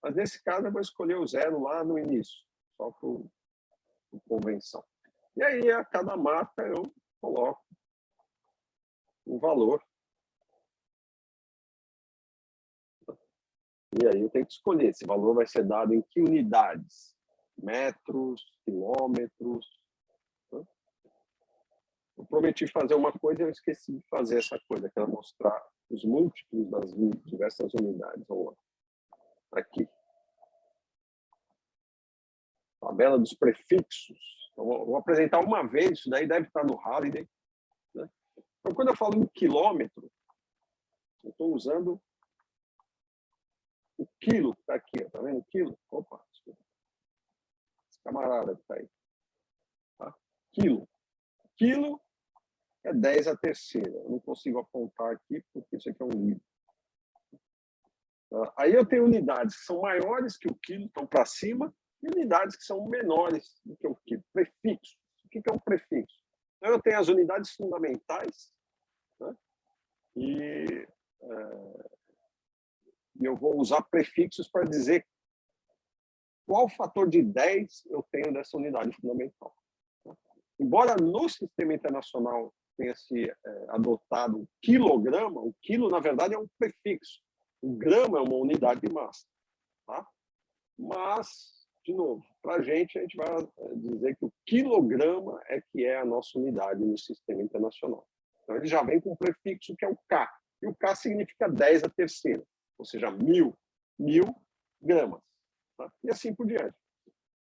Mas, nesse caso, eu vou escolher o 0 lá no início, só por convenção. E aí, a cada marca, eu coloco um valor. E aí eu tenho que escolher. Esse valor vai ser dado em que unidades? Metros, quilômetros. Eu prometi fazer uma coisa e eu esqueci de fazer essa coisa, que era mostrar os múltiplos das diversas unidades. Vamos lá. Aqui. Tabela dos prefixos. Então, vou apresentar uma vez, isso daí deve estar no Halliday. Né? Então, quando eu falo em quilômetro, eu estou usando o quilo que está aqui, está vendo o quilo? Opa, desculpa. Esse camarada que está aí. Tá? Quilo. Quilo é 10 a terceira. Eu não consigo apontar aqui, porque isso aqui é um livro. Aí eu tenho unidades que são maiores que o quilo, estão para cima, e unidades que são menores do que o quilo. Prefixo. O que é um prefixo? Então, eu tenho as unidades fundamentais, né? E eu vou usar prefixos para dizer qual fator de 10 eu tenho dessa unidade fundamental. Embora no sistema internacional tenha se adotado o quilograma, o quilo, na verdade, é um prefixo. O grama é uma unidade de massa. Tá? Mas, de novo, para a gente vai dizer que o quilograma é que é a nossa unidade no sistema internacional. Então, ele já vem com um prefixo que é o K. E o K significa 10 a terceira. Ou seja, 1000 gramas. Tá? E assim por diante.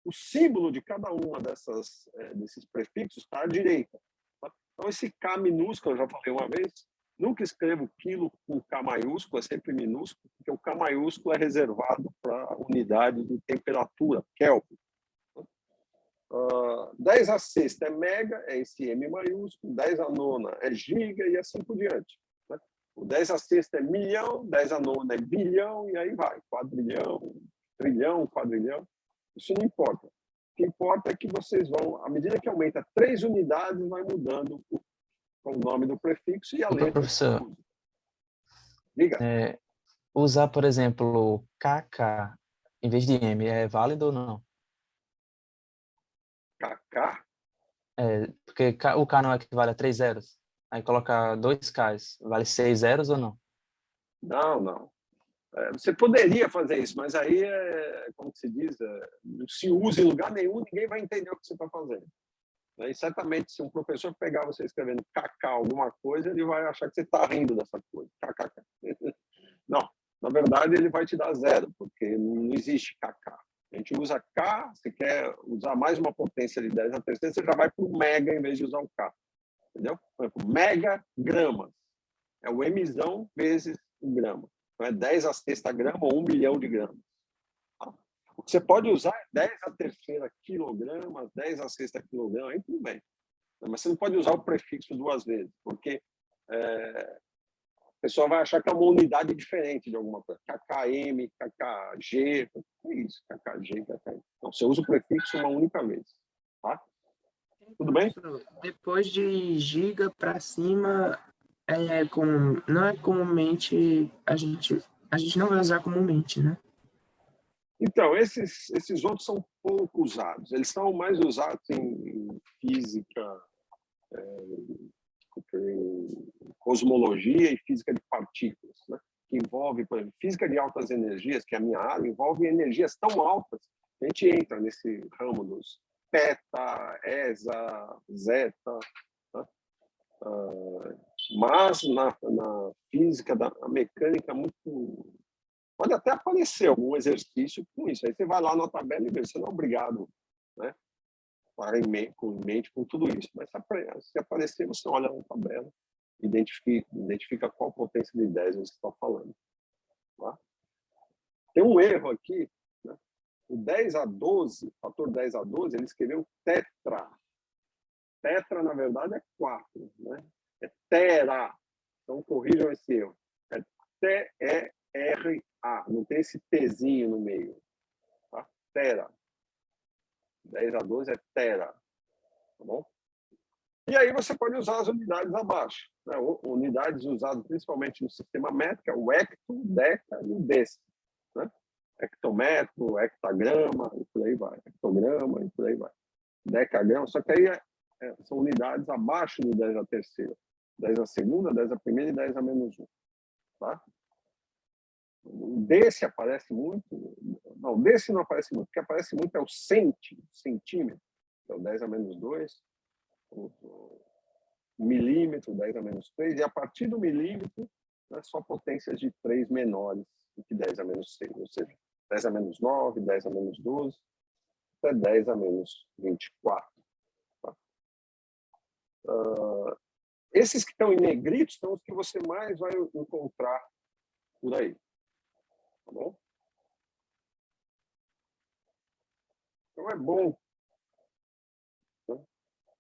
O símbolo de cada uma desses prefixos está à direita. Tá? Então, esse K minúsculo, eu já falei uma vez, nunca escrevo quilo com K maiúsculo, é sempre minúsculo, porque o K maiúsculo é reservado para a unidade de temperatura, Kelvin. 10 a sexta é mega, é esse M maiúsculo, 10 a nona é giga e assim por diante. Né? O 10 a sexta é milhão, 10 a nona é bilhão e aí vai, quadrilhão, trilhão, quadrilhão. Isso não importa. O que importa é que vocês vão, à medida que aumenta 3 unidades, vai mudando o nome do prefixo e a letra. Professor, Diga. Usar, por exemplo, KK em vez de M é válido ou não? KK? Porque o K não equivale a 3 zeros. Aí coloca 2 Ks. Vale 6 zeros ou não? Não. Você poderia fazer isso, mas aí, como se diz, não se usa em lugar nenhum, ninguém vai entender o que você está fazendo. E certamente, se um professor pegar você escrevendo KK alguma coisa, ele vai achar que você está rindo dessa coisa. KKK. Não, na verdade, ele vai te dar 0, porque não existe KK. A gente usa K, se quer usar mais uma potência de 10 a terceira, você já vai para o mega em vez de usar o K. Entendeu? Megagramas. É o Mzão vezes o grama. Então, é 10 a sexta grama ou 1 milhão de gramas. O que você pode usar é 10 a terceira quilogramas, 10 a sexta quilograma, aí tudo bem. Mas você não pode usar o prefixo 2 vezes, porque a pessoa vai achar que é uma unidade diferente de alguma coisa. KKM, KKG, é isso, KKG, KKM. Então, você usa o prefixo uma única vez. Tá? Tudo bem? Depois de giga para cima, não é comumente, a gente não vai usar comumente, né? Então, esses outros são pouco usados. Eles são mais usados em física, cosmologia e física de partículas, né? Que envolve, por exemplo, física de altas energias, que é a minha área, envolve energias tão altas que a gente entra nesse ramo dos beta, ESA, zeta, né? Mas na física, na mecânica, pode até aparecer algum exercício com isso. Aí você vai lá na tabela e vê, você não é obrigado, né, para em mente com tudo isso. Mas se aparecer, você olha na tabela, identifica qual potência de 10 você está falando. Tá? Tem um erro aqui, né? O 10 a 12, fator 10 a 12, ele escreveu tetra. Tetra, na verdade, é 4, né? É tera. Então, corrijam esse erro. É T-E-R-A. Não tem esse Tzinho no meio. Tá? Tera. 10 a 12 é tera. Tá bom? E aí você pode usar as unidades abaixo. Né? Unidades usadas principalmente no sistema métrico, é o hecto, deca e o dec. Né? Hectometro, hectagrama, e por aí vai. Hectograma, e por aí vai. Decagrama, só que aí são unidades abaixo do 10 a terceira. 10 a segunda, 10 a primeira e 10 a menos 1. Tá? O desse aparece muito. Não, desse não aparece muito. O que aparece muito é o centímetro, que é o 10 a menos 2, o milímetro, 10 a menos 3, e a partir do milímetro, né, só potências de 3 menores do que 10 a menos 6, ou seja, 10 a menos 9, 10 a menos 12, até 10 a menos 24. Tá? Esses que estão em negrito são os que você mais vai encontrar por aí. Tá bom? Então é bom, né,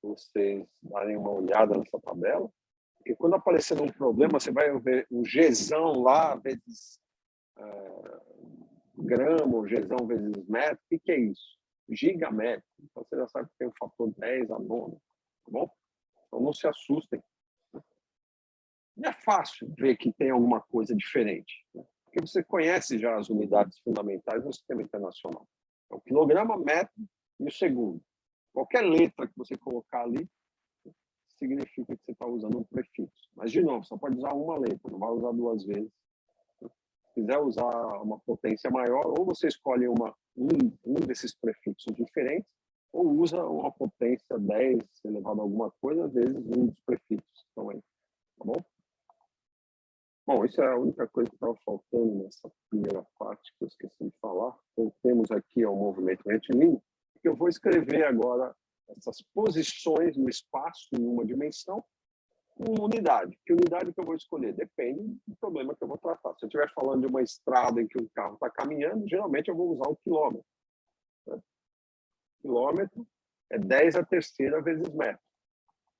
vocês darem uma olhada nessa tabela, porque quando aparecer um problema, você vai ver o Gzão lá, vezes grama, ou Gzão vezes metro. O que é isso? Gigametro. Então você já sabe que tem o fator 10 a 9. Tá bom? Então não se assustem. E é fácil ver que tem alguma coisa diferente, né? Porque você conhece já as unidades fundamentais do sistema internacional. É o quilograma, metro e o segundo. Qualquer letra que você colocar ali significa que você está usando um prefixo. Mas, de novo, só pode usar uma letra, não vai usar duas vezes. Se quiser usar uma potência maior, ou você escolhe um desses prefixos diferentes, ou usa uma potência 10 elevado a alguma coisa, vezes um dos prefixos que estão aí. Tá bom? Bom, isso é a única coisa que estava faltando nessa primeira parte que eu esqueci de falar. Então, temos aqui o movimento retilíneo, que eu vou escrever agora essas posições no espaço em uma dimensão com unidade. Que unidade que eu vou escolher? Depende do problema que eu vou tratar. Se eu estiver falando de uma estrada em que um carro está caminhando, geralmente eu vou usar o quilômetro. Né? Quilômetro é 10 a terceira vezes metro.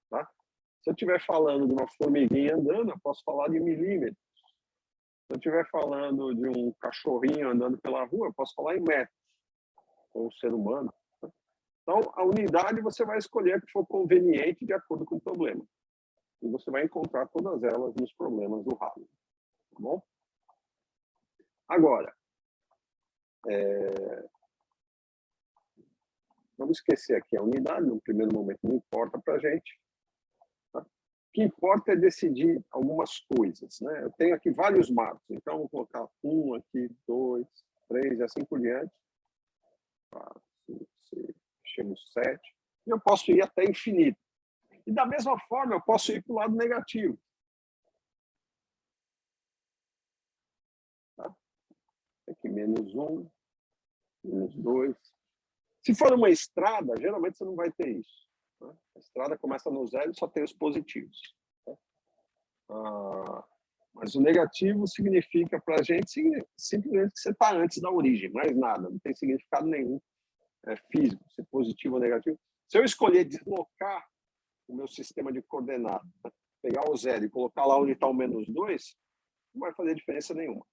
Tá? Se eu estiver falando de uma formiguinha andando, eu posso falar de milímetros. Se eu estiver falando de um cachorrinho andando pela rua, eu posso falar em metros, ou um ser humano. Então, a unidade você vai escolher a que for conveniente de acordo com o problema. E você vai encontrar todas elas nos problemas do Rally. Tá bom? Agora, vamos esquecer aqui a unidade, no primeiro momento não importa para a gente. Tá? O que importa é decidir algumas coisas. Né? Eu tenho aqui vários marcos, então eu vou colocar 1 aqui, 2, 3 e assim por diante. 4, 5, 6, chegamos 7. E eu posso ir até infinito. E da mesma forma, eu posso ir para o lado negativo. Tá? Aqui, menos 1, menos 2. Se for uma estrada, geralmente você não vai ter isso. Tá? A estrada começa no zero e só tem os positivos. Tá? Mas o negativo significa para a gente simplesmente que você está antes da origem, mais nada, não tem significado nenhum físico, se positivo ou negativo. Se eu escolher deslocar o meu sistema de coordenadas, pegar o zero e colocar lá onde está o menos 2, não vai fazer diferença nenhuma.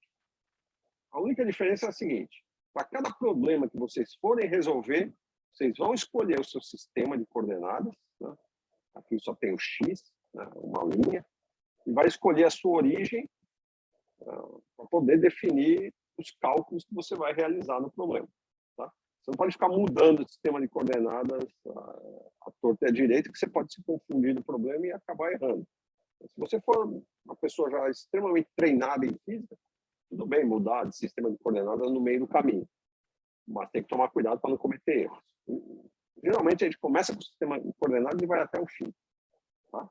A única diferença é a seguinte: para cada problema que vocês forem resolver, vocês vão escolher o seu sistema de coordenadas, né? Aqui só tem o x, né? Uma linha, e vai escolher a sua origem para poder definir os cálculos que você vai realizar no problema. Tá? Você não pode ficar mudando o sistema de coordenadas à torta e à direita, que você pode se confundir no problema e acabar errando. Se você for uma pessoa já extremamente treinada em física, tudo bem mudar de sistema de coordenadas no meio do caminho, mas tem que tomar cuidado para não cometer erros. Geralmente a gente começa com o sistema de coordenadas e vai até o fim. Tá?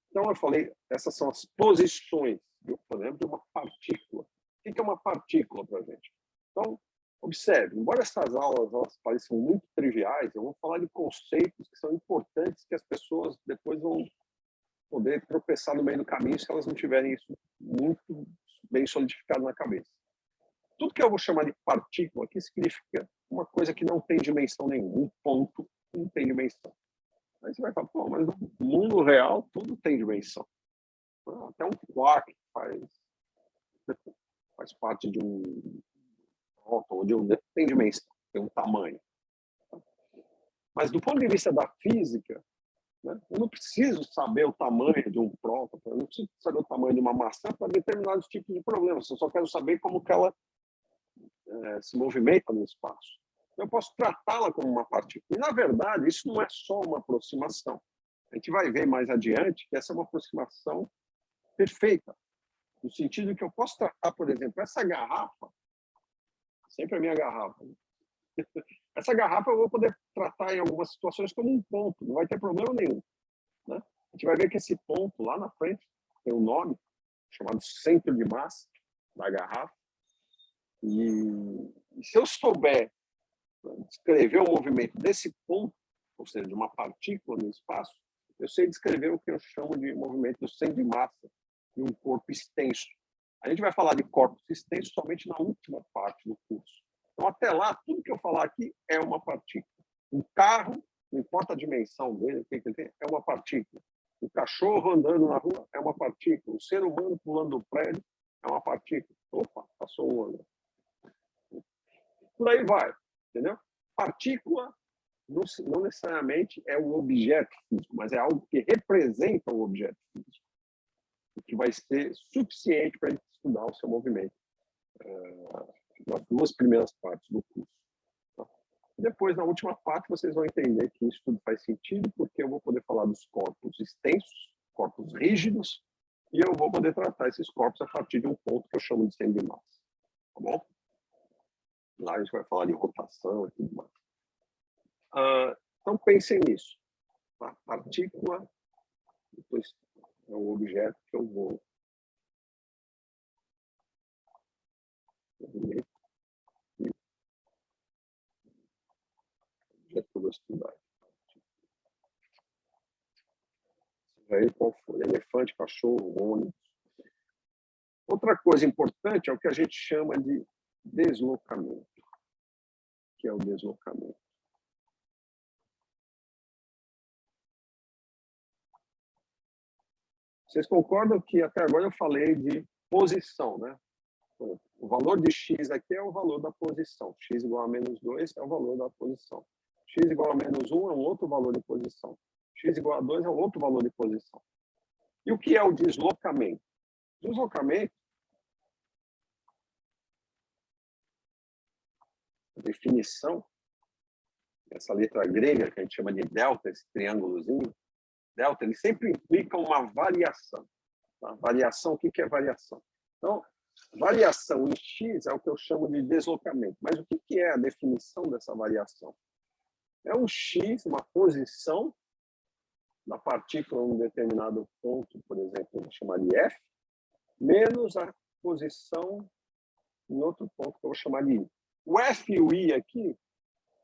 Então, eu falei, essas são as posições, por exemplo, de uma partícula. O que é uma partícula para a gente? Então, observe, embora essas aulas elas pareçam muito triviais, eu vou falar de conceitos que são importantes, que as pessoas depois vão poder tropeçar no meio do caminho se elas não tiverem isso muito bem solidificado na cabeça. Tudo que eu vou chamar de partícula aqui significa uma coisa que não tem dimensão nenhuma, um ponto que não tem dimensão. Aí você vai falar, pô, mas no mundo real tudo tem dimensão. Até um quark faz parte de um próton, tem dimensão, tem um tamanho. Mas do ponto de vista da física, né, eu não preciso saber o tamanho de um próton, eu não preciso saber o tamanho de uma maçã para determinados tipos de problemas. Eu só quero saber como que ela se movimenta no espaço. Eu posso tratá-la como uma partícula. E, na verdade, isso não é só uma aproximação. A gente vai ver mais adiante que essa é uma aproximação perfeita, no sentido que eu posso tratar, por exemplo, essa garrafa, sempre a minha garrafa, né? Essa garrafa eu vou poder tratar em algumas situações como um ponto, não vai ter problema nenhum, né? A gente vai ver que esse ponto lá na frente tem um nome chamado centro de massa da garrafa. E se eu souber descrever o movimento desse ponto, ou seja, de uma partícula no espaço, eu sei descrever o que eu chamo de movimento do centro de massa de um corpo extenso. A gente vai falar de corpos extensos somente na última parte do curso. Então, até lá, tudo que eu falar aqui é uma partícula. Um carro, não importa a dimensão dele, o que ele tem, é uma partícula. O cachorro andando na rua é uma partícula. O ser humano pulando do prédio é uma partícula. Opa, passou um ano. Por aí vai, entendeu? Partícula não necessariamente é um objeto físico, mas é algo que representa o objeto físico, o que vai ser suficiente para a gente estudar o seu movimento nas duas primeiras partes do curso. Tá? Depois, na última parte, vocês vão entender que isso tudo faz sentido, porque eu vou poder falar dos corpos extensos, corpos rígidos, e eu vou poder tratar esses corpos a partir de um ponto que eu chamo de centro de massa. Tá bom? Lá a gente vai falar de rotação e tudo mais. Então, pensem nisso. A partícula é o objeto que eu vou estudar. Seja ele qual for, elefante, cachorro, ônibus. Outra coisa importante é o que a gente chama de deslocamento. O que é o deslocamento? Vocês concordam que até agora eu falei de posição, né? O valor de x aqui é o valor da posição. X igual a menos 2 é o valor da posição. X igual a menos 1 é um outro valor de posição. X igual a 2 é um outro valor de posição. E o que é o deslocamento? Deslocamento, a definição, essa letra grega que a gente chama de delta, esse triângulozinho, delta, ele sempre implica uma variação. Tá? Variação, o que é variação? Então, variação em x é o que eu chamo de deslocamento. Mas o que é a definição dessa variação? É um x, uma posição da partícula em um determinado ponto, por exemplo, eu vou chamar de f, menos a posição em outro ponto que eu vou chamar de i. O f e o i aqui,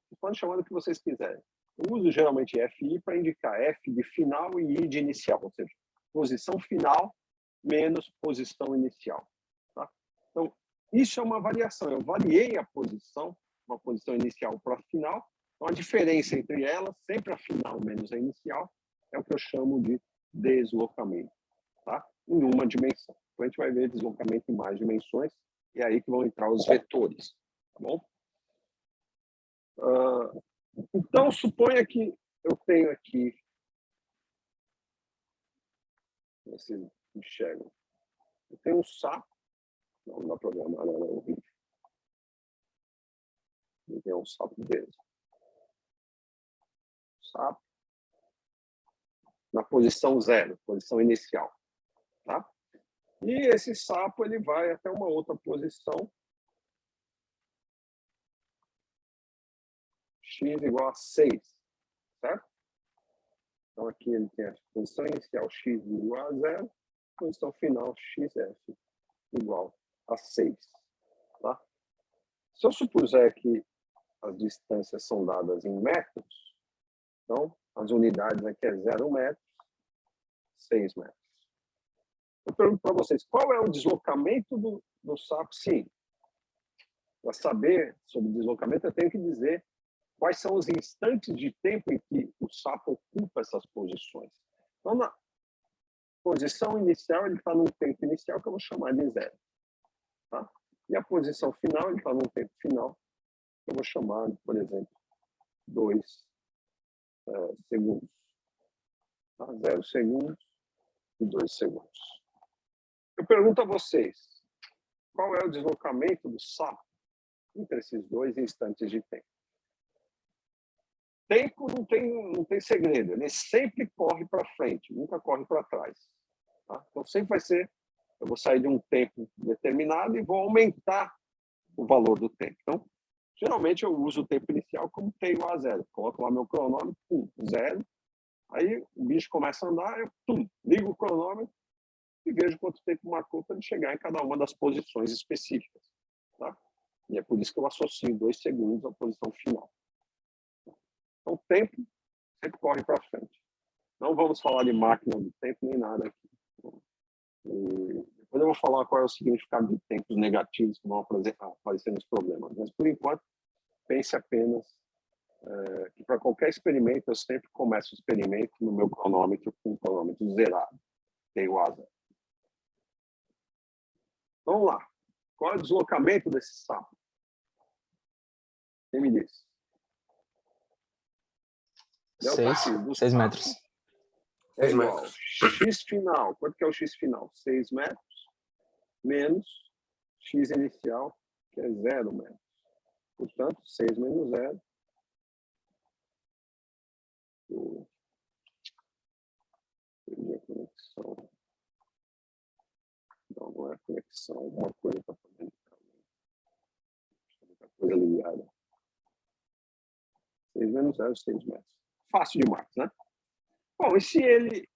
vocês podem chamar do que vocês quiserem. Eu uso geralmente f e i para indicar f de final e i de inicial, ou seja, posição final menos posição inicial. Tá? Então, isso é uma variação. Eu variei a posição, uma posição inicial para a final. Então, a diferença entre elas, sempre a final menos a inicial, é o que eu chamo de deslocamento, tá? Em uma dimensão. Então, a gente vai ver deslocamento em mais dimensões, e é aí que vão entrar os vetores. Tá bom? Então, suponha que eu tenho aqui, vocês enxergam, eu tenho um sapo, não dá para ver, não é horrível. Eu tenho um sapo desse. Sapo, na posição 0, posição inicial. Tá? E esse sapo ele vai até uma outra posição, x igual a 6, certo? Então, aqui ele tem a posição inicial x igual a 0, posição final xf igual a 6. Tá? Se eu supuser que as distâncias são dadas em metros, então, as unidades aqui é 0 metros, 6 metros. Eu pergunto para vocês, qual é o deslocamento do sapo? Sim. Para saber sobre deslocamento, eu tenho que dizer quais são os instantes de tempo em que o sapo ocupa essas posições. Então, na posição inicial, ele está num tempo inicial que eu vou chamar de 0. Tá? E a posição final, ele está num tempo final que eu vou chamar de, por exemplo, 2 segundos. Tá? 0 segundos e 2 segundos. Eu pergunto a vocês, qual é o deslocamento do sapo entre esses dois instantes de tempo? Tempo não tem segredo, ele sempre corre para frente, nunca corre para trás. Tá? Então, sempre vai ser, eu vou sair de um tempo determinado e vou aumentar o valor do tempo. Então, geralmente eu uso o tempo inicial como t igual a 0. Coloco lá meu cronômetro, 0. Aí o bicho começa a andar, eu ligo o cronômetro e vejo quanto tempo marcou para ele chegar em cada uma das posições específicas. Tá? E é por isso que eu associo 2 segundos à posição final. Então, o tempo sempre corre para frente. Não vamos falar de máquina do tempo nem nada aqui. E depois eu vou falar qual é o significado de tempos negativos que vão aparecer nos problemas. Mas, por enquanto, pense apenas que para qualquer experimento, eu sempre começo o experimento no meu cronômetro com um cronômetro zerado. T igual a 0. Vamos lá. Qual é o deslocamento desse sapo? Quem me diz? 6 metros. 6 metros. X final. Quanto que é o X final? 6 metros menos X inicial, que é 0 metros. Portanto, 6 menos 0. Perdi a conexão. Não é conexão. Alguma coisa está fazendo. Muita coisa ligada. 6 menos 0, 6 metros. Fácil demais, né? Bom, e se ele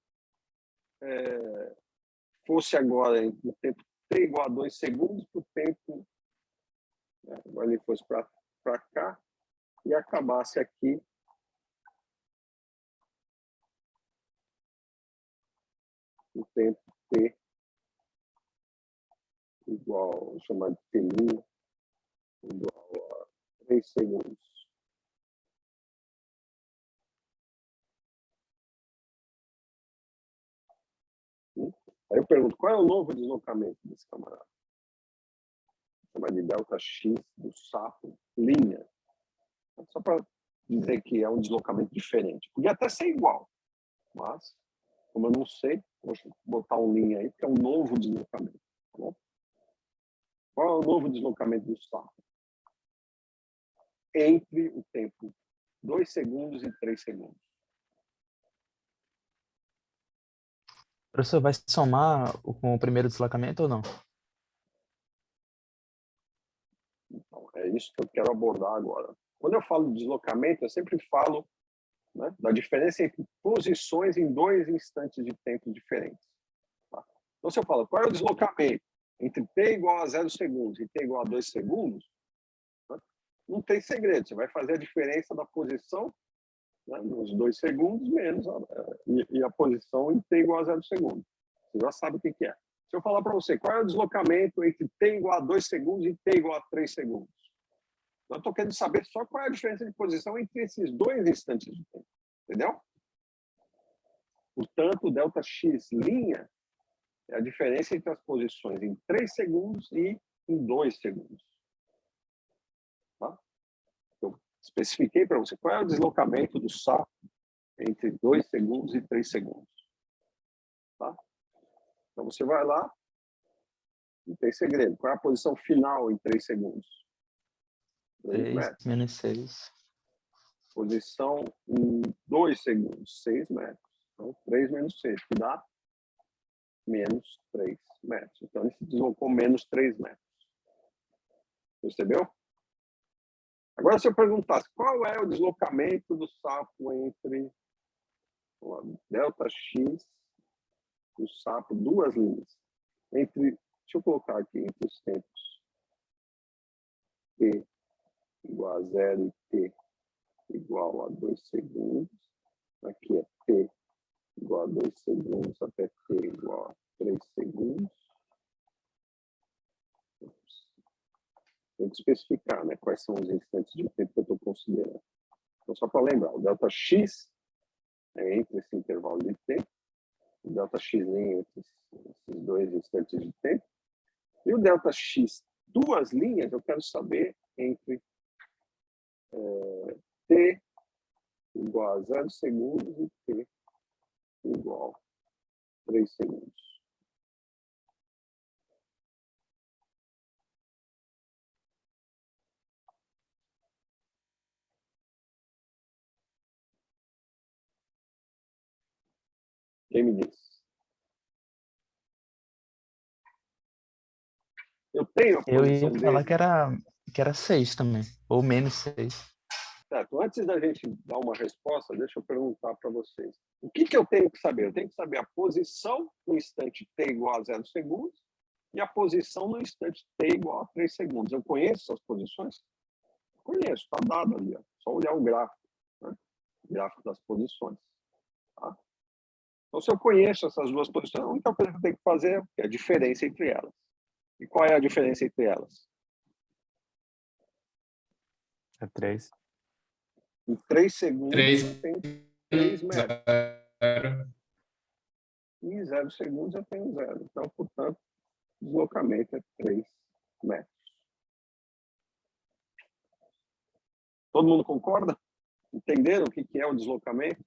fosse agora no tempo t igual a 2 segundos para o tempo, agora ele fosse para cá e acabasse aqui no tempo t igual, vou chamar de t' igual a 3 segundos. Aí eu pergunto, qual é o novo deslocamento desse camarada? Chama de delta x do sapo linha. Só para dizer que é um deslocamento diferente. Podia até ser igual, mas, como eu não sei, vou botar um linha aí, porque é um novo deslocamento. Tá bom? Qual é o novo deslocamento do sapo? Entre o tempo 2 segundos e 3 segundos. Professor, vai somar com o primeiro deslocamento ou não? Então, é isso que eu quero abordar agora. Quando eu falo de deslocamento, eu sempre falo, né, da diferença entre posições em 2 instantes de tempo diferentes. Tá? Então, se eu falo, qual é o deslocamento entre t igual a 0 segundos e t igual a 2 segundos, né, não tem segredo. Você vai fazer a diferença da posição, né, nos 2 segundos menos e a posição em t igual a 0 segundos. Você já sabe o que é. Se eu falar para você, qual é o deslocamento entre t igual a 2 segundos e t igual a 3 segundos? Eu estou querendo saber só qual é a diferença de posição entre esses 2 instantes de tempo. Entendeu? Portanto, delta x' é a diferença entre as posições em 3 segundos e em 2 segundos. Tá? Eu especifiquei para você qual é o deslocamento do sapo entre 2 segundos e 3 segundos. Tá? Então, você vai lá, não tem segredo. Qual é a posição final em 3 segundos? 3 menos 6. Posição em 2 segundos, 6 metros. Então, 3 menos 6, que dá menos 3 metros. Então, ele se deslocou menos 3 metros. Percebeu? Agora, se eu perguntasse qual é o deslocamento do sapo entre Vamos lá. Delta x, o sapo, duas linhas. Deixa eu colocar aqui, entre os tempos t igual a 0 e t igual a 2 segundos. Aqui é t igual a 2 segundos até t igual a 3 segundos. Tem que especificar, né, quais são os instantes de tempo que eu estou considerando. Então, só para lembrar, o delta x é entre esse intervalo de tempo, o delta x entre esses dois instantes de tempo, e o delta x, duas linhas, eu quero saber entre t igual a 0 segundos e t igual a 3 segundos. Quem me diz? Eu tenho a Eu posição ia falar dele. que era 6 também, ou menos 6. Certo. Antes da gente dar uma resposta, deixa eu perguntar para vocês. O que eu tenho que saber? Eu tenho que saber a posição no instante t igual a 0 segundos e a posição no instante t igual a 3 segundos. Eu conheço essas posições? Conheço, está dado ali. Ó. Só olhar o gráfico, né? O gráfico das posições. Tá? Então, se eu conheço essas duas posições, a única coisa que eu tenho que fazer é a diferença entre elas. E qual é a diferença entre elas? É 3. Em 3 segundos, 3, eu tenho 3 metros. 0. Em 0 segundos, eu tenho 0. Então, portanto, o deslocamento é 3 metros. Todo mundo concorda? Entenderam o que é o deslocamento?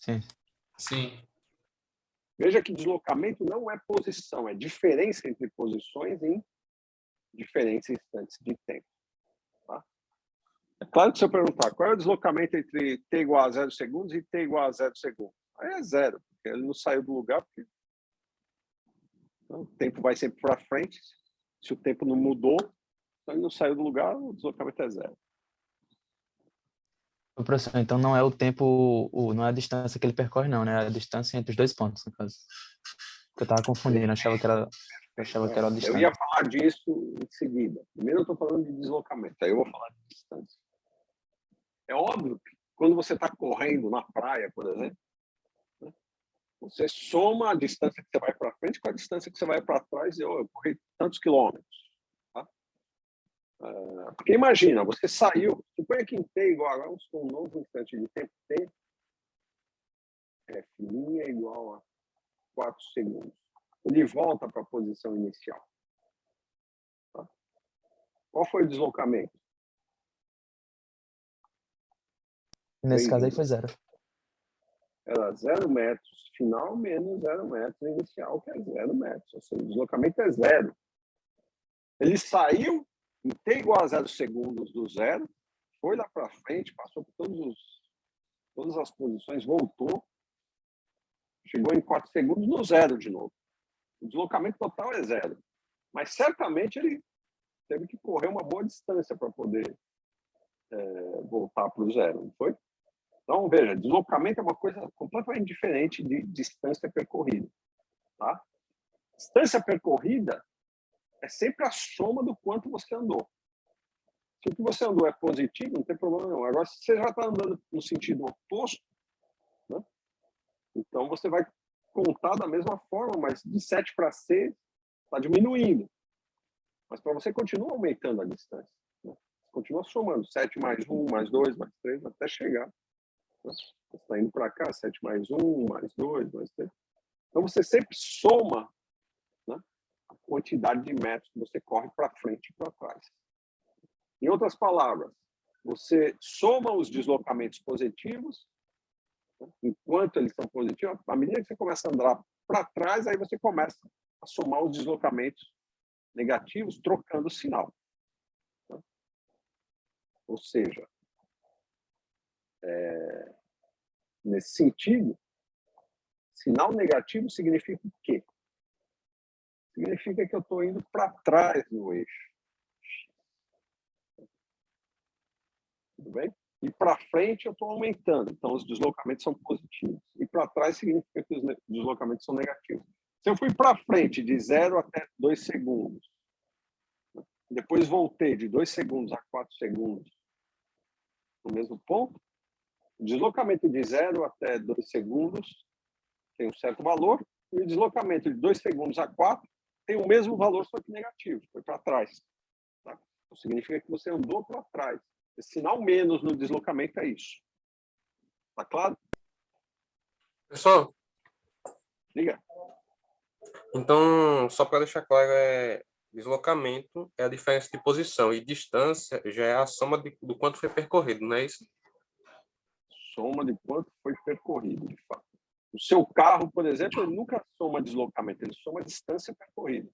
Sim. Sim. Veja que deslocamento não é posição, é diferença entre posições em diferentes instantes de tempo. Tá? É claro que se eu perguntar qual é o deslocamento entre t igual a 0 segundos e t igual a 0 segundos, aí é 0, porque ele não saiu do lugar, porque o tempo vai sempre para frente. Se o tempo não mudou, então ele não saiu do lugar, o deslocamento é 0. Ô, professor, então não é o tempo, não é a distância que ele percorre, não, né? É a distância entre os dois pontos, no caso. Eu tava confundindo, eu achava que era a Eu distância. ia falar disso em seguida. Primeiro eu estou falando de deslocamento, aí eu vou falar de distância. É óbvio que quando você está correndo na praia, por exemplo, né, você soma a distância que você vai para frente com a distância que você vai para trás. Eu corri tantos quilômetros. Tá? Porque imagina, você saiu, suponha que em t igual a um novo instante de tempo, t f' igual a 4 segundos. Ele volta para a posição inicial. Tá? Qual foi o deslocamento? Nesse caso aí foi 0. Era 0 metros final menos 0 metros inicial, que é 0 metros. Ou seja, o deslocamento é 0. Ele saiu em t igual a 0 segundos do 0, foi lá para frente, passou por todas as posições, voltou, chegou em 4 segundos no 0 de novo. O deslocamento total é 0. Mas certamente ele teve que correr uma boa distância para poder voltar para o 0, não foi? Então, veja, deslocamento é uma coisa completamente diferente de distância percorrida. Tá? Distância percorrida é sempre a soma do quanto você andou. Se o que você andou é positivo, não tem problema nenhum. Agora, se você já está andando no sentido oposto, né, então você vai contar da mesma forma, mas de 7 para 6 está diminuindo. Mas para você continua aumentando a distância. Né? Você continua somando 7 mais 1, mais 2, mais 3, até chegar. Você está indo para cá, 7 mais 1, mais 2, mais 3. Então, você sempre soma, né, a quantidade de metros que você corre para frente e para trás. Em outras palavras, você soma os deslocamentos positivos, né, enquanto eles são positivos, à medida que você começa a andar para trás, aí você começa a somar os deslocamentos negativos, trocando o sinal. Né? Ou seja, nesse sentido, sinal negativo significa o quê? Significa que eu estou indo para trás no eixo. Tudo bem? E para frente eu estou aumentando, então os deslocamentos são positivos. E para trás significa que os deslocamentos são negativos. Se eu fui para frente de 0 até 2 segundos, depois voltei de 2 segundos a 4 segundos no mesmo ponto, o deslocamento de 0 até 2 segundos tem um certo valor, e o deslocamento de 2 segundos a 4 tem o mesmo valor, só que negativo, foi para trás. Tá? Então, significa que você andou para trás. Esse sinal menos no deslocamento é isso. Tá claro? Pessoal, Liga. então, só para deixar claro, deslocamento é a diferença de posição e distância já é a soma do quanto foi percorrido, não é isso? Soma de quanto foi percorrido, de fato. O seu carro, por exemplo, ele nunca soma deslocamento, ele soma distância percorrida.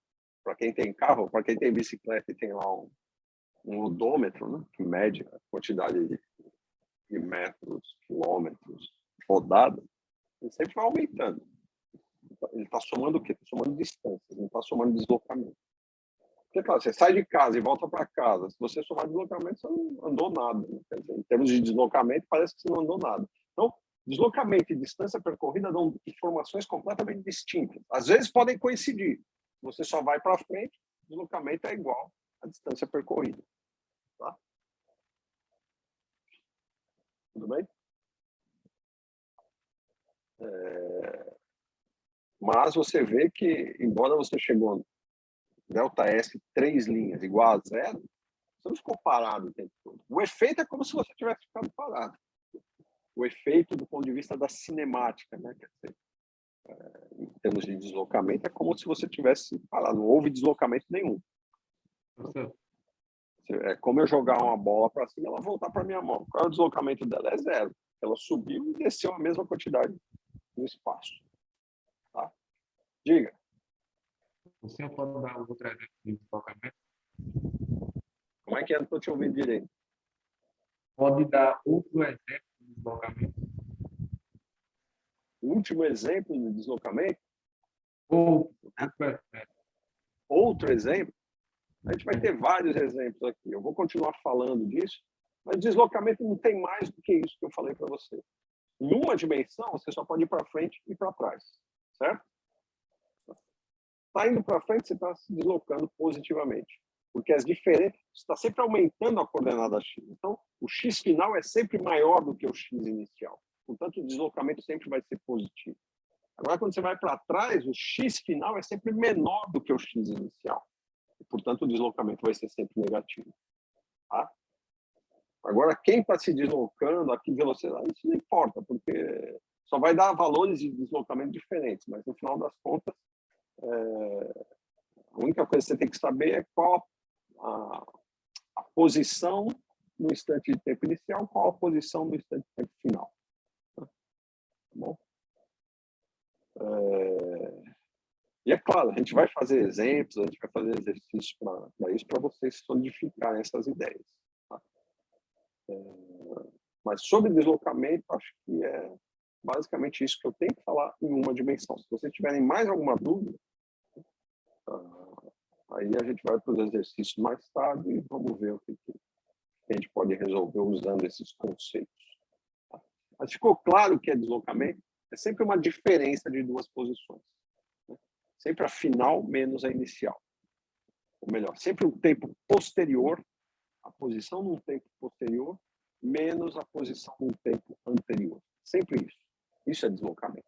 Para quem tem carro, para quem tem bicicleta e tem lá um odômetro, né, que mede a quantidade de metros, quilômetros rodados, ele sempre vai aumentando. Ele está somando o quê? Está somando distância, não está somando deslocamento. Porque, claro, você sai de casa e volta para casa. Se você somar deslocamento, você não andou nada. Né? Quer dizer, em termos de deslocamento, parece que você não andou nada. Então, deslocamento e distância percorrida dão informações completamente distintas. Às vezes podem coincidir. Você só vai para frente, deslocamento é igual à distância percorrida. Tá? Tudo bem? Mas você vê que, embora você chegou no delta S 3 linhas igual a 0, você não ficou parado o tempo todo. O efeito é como se você tivesse ficado parado. O efeito do ponto de vista da cinemática, né? Quer dizer, em termos de deslocamento, é como se você tivesse parado. Não houve deslocamento nenhum. É como eu jogar uma bola para cima e ela voltar para minha mão. Qual é o deslocamento dela? É 0. Ela subiu e desceu a mesma quantidade no espaço. Tá? Diga. O senhor pode dar outro exemplo de deslocamento? Como é que é? Não estou te ouvindo direito. Pode dar outro exemplo de deslocamento? O último exemplo de deslocamento, Outro exemplo. a gente vai ter vários exemplos aqui. Eu vou continuar falando disso, mas deslocamento não tem mais do que isso que eu falei para você. Em uma dimensão, você só pode ir para frente e para trás, certo? Está indo para frente, você está se deslocando positivamente, porque as diferenças está sempre aumentando a coordenada x. Então, o x final é sempre maior do que o x inicial. Portanto, o deslocamento sempre vai ser positivo. Agora, quando você vai para trás, o x final é sempre menor do que o x inicial. E, portanto, o deslocamento vai ser sempre negativo. Tá? Agora, quem está se deslocando, a que velocidade, isso não importa, porque só vai dar valores de deslocamento diferentes, mas no final das contas, a única coisa que você tem que saber é qual a posição no instante de tempo inicial, qual a posição no instante de tempo final. Tá bom? E é claro, a gente vai fazer exemplos, a gente vai fazer exercícios para isso, para vocês solidificarem essas ideias. Tá? Mas sobre deslocamento, acho que é basicamente isso que eu tenho que falar em uma dimensão. Se vocês tiverem mais alguma dúvida, aí a gente vai para os exercícios mais tarde e vamos ver o que a gente pode resolver usando esses conceitos. Tá? Mas ficou claro que é deslocamento? É sempre uma diferença de duas posições. Né? Sempre a final menos a inicial. Ou melhor, sempre um tempo posterior, a posição num tempo posterior, menos a posição num tempo anterior. Sempre isso. Isso é deslocamento.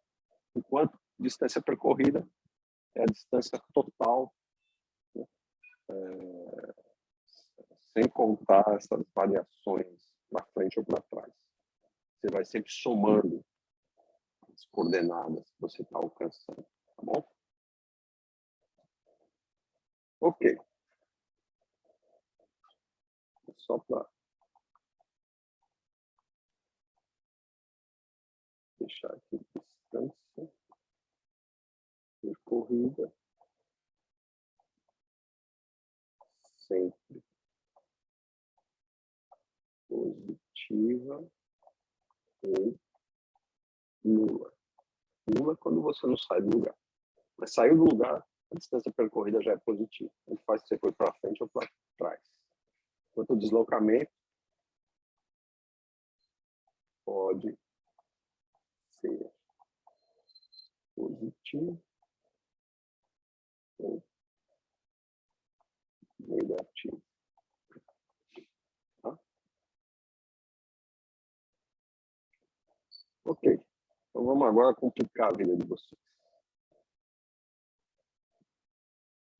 Enquanto distância percorrida é a distância total, né? Sem contar essas variações para frente ou para trás. Você vai sempre somando as coordenadas que você está alcançando. Tá bom? Ok. Só para deixar aqui distância percorrida sempre positiva ou nula. Nula quando você não sai do lugar. Mas saiu do lugar, a distância percorrida já é positiva. Não faz se você foi para frente ou para trás. Enquanto o deslocamento pode ser positivo ou negativo. Tá? Ok. Então vamos agora complicar a vida de vocês.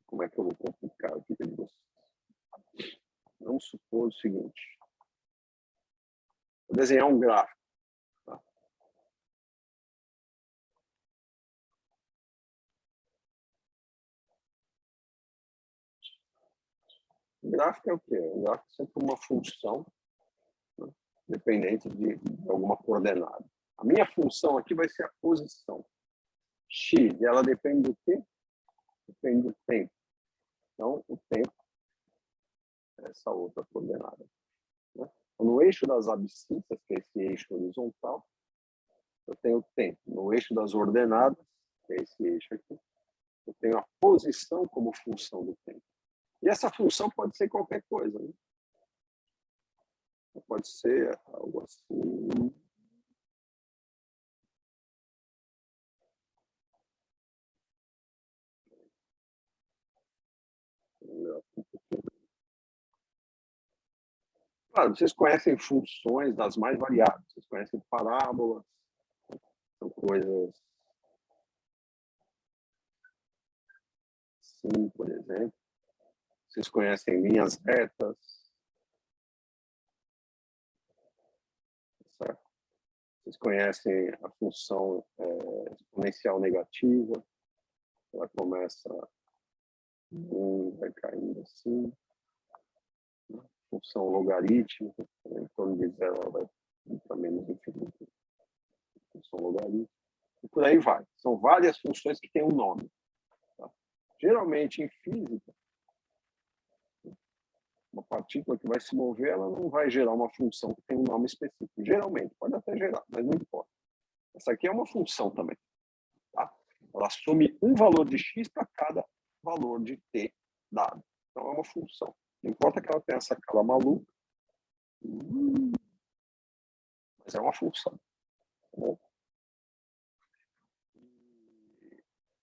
Como é que eu vou complicar a vida de vocês? Vamos supor o seguinte. Vou desenhar um gráfico. Tá? O gráfico é o quê? O gráfico é sempre uma função, né, dependente de alguma coordenada. A minha função aqui vai ser a posição. X, e ela depende do quê? Depende do tempo. Então, o tempo é essa outra coordenada. Né? No eixo das abscissas, que é esse eixo horizontal, eu tenho o tempo. No eixo das ordenadas, que é esse eixo aqui, eu tenho a posição como função do tempo. E essa função pode ser qualquer coisa. Né? Pode ser algo assim. Claro, vocês conhecem funções das mais variadas. Vocês conhecem parábolas, são coisas assim, por exemplo. Vocês conhecem linhas retas. Certo? Vocês conhecem a função exponencial negativa. Ela começa vai caindo assim. Função logarítmica, em torno de zero, ela vai para menos infinito. Função logarítmica. E por aí vai. São várias funções que têm um nome. Tá? Geralmente, em física, uma partícula que vai se mover, ela não vai gerar uma função que tem um nome específico. Geralmente, pode até gerar, mas não importa. Essa aqui é uma função também. Tá? Ela assume um valor de x para cada valor de t dado. Então, é uma função. Não importa que ela tenha essa cara maluca, mas é uma função. Tá bom?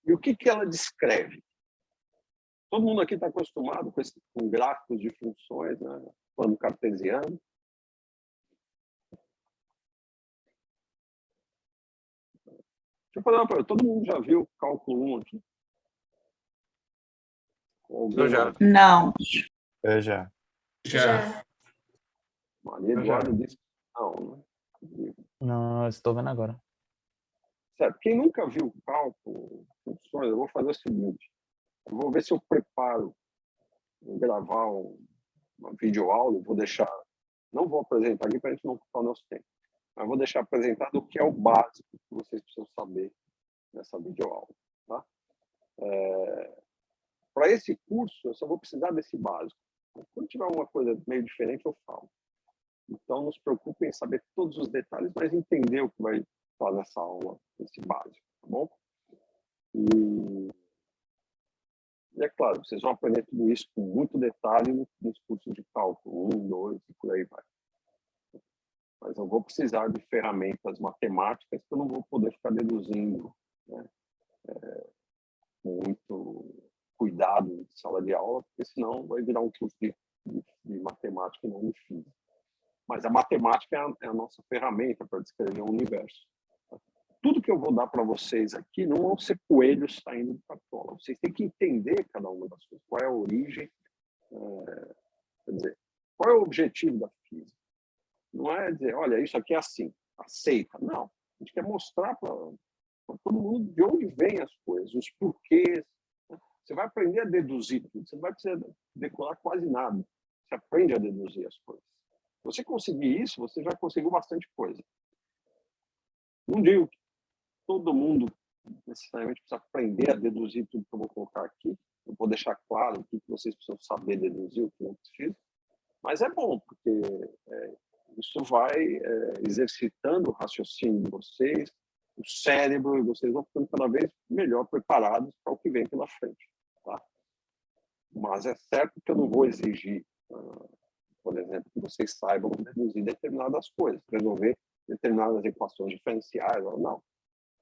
E o que ela descreve? Todo mundo aqui está acostumado com gráficos de funções, né? Plano cartesiano. Deixa eu fazer uma pergunta. Todo mundo já viu o cálculo 1 aqui? Eu já. Não. Eu já. Já. Maria Eduardo disse que não, né? Não, eu estou vendo agora. Certo. Quem nunca viu cálculo, funções, eu vou fazer o seguinte. Eu vou ver se eu preparo, vou gravar uma videoaula, vou deixar, não vou apresentar aqui para a gente não ocupar o nosso tempo, mas vou deixar apresentado o que é o básico que vocês precisam saber nessa videoaula. Tá? Para esse curso, eu só vou precisar desse básico. Quando tiver alguma coisa meio diferente, eu falo. Então, não se preocupem em saber todos os detalhes, mas entender o que vai estar nessa aula, esse básico, tá bom? E é claro, vocês vão aprender tudo isso com muito detalhe nos cursos de cálculo 1, 2 e por aí vai. Mas eu vou precisar de ferramentas matemáticas que eu não vou poder ficar deduzindo, né, com muito cuidado em sala de aula, porque senão vai virar um curso de matemática e não de física. Mas a matemática é a nossa ferramenta para descrever o universo. Tudo que eu vou dar para vocês aqui não vão ser coelhos saindo de cartola. Vocês têm que entender cada uma das coisas. Qual é a origem, quer dizer, qual é o objetivo da física? Não é dizer, olha, isso aqui é assim, aceita. Não. A gente quer mostrar para todo mundo de onde vêm as coisas, os porquês. Você vai aprender a deduzir tudo. Você não vai precisar decorar quase nada. Você aprende a deduzir as coisas. Se você conseguir isso, você já conseguiu bastante coisa. Não digo que todo mundo necessariamente precisa aprender a deduzir tudo que eu vou colocar aqui. Eu vou deixar claro o que vocês precisam saber deduzir, o que não precisa. Mas é bom, porque isso vai exercitando o raciocínio de vocês, o cérebro, e vocês vão ficando cada vez melhor preparados para o que vem pela frente. Tá? Mas é certo que eu não vou exigir, por exemplo, que vocês saibam deduzir determinadas coisas, resolver determinadas equações diferenciais, ou não.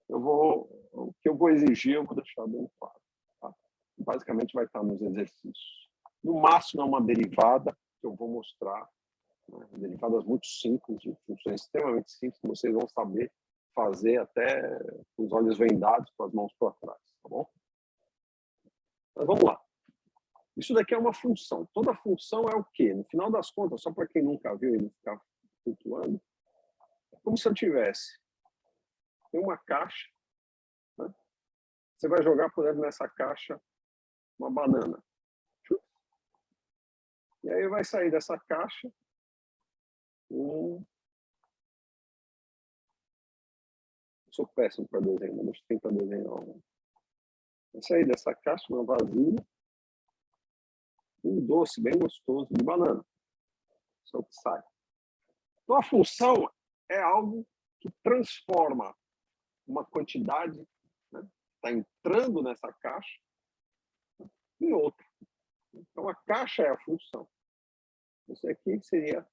O que eu vou exigir, eu vou deixar bem claro. Tá? Basicamente, vai estar nos exercícios. No máximo, é uma derivada que eu vou mostrar, né? Derivadas muito simples, de funções extremamente simples, que vocês vão saber fazer até com os olhos vendados, com as mãos para trás. Tá bom? Mas vamos lá. Isso daqui é uma função. Toda função é o quê? No final das contas, só para quem nunca viu e não ficar flutuando, é como se eu tivesse uma caixa, né? Você vai jogar, por exemplo, nessa caixa uma banana. E aí vai sair dessa caixa Sou péssimo para desenho, mas deixa eu tentar desenhar Vai sair dessa caixa uma vasilha, um doce bem gostoso de banana. Isso é o que sai. Então, a função é algo que transforma uma quantidade, né, que está entrando nessa caixa em outra. Então, a caixa é a função. Esse aqui seria...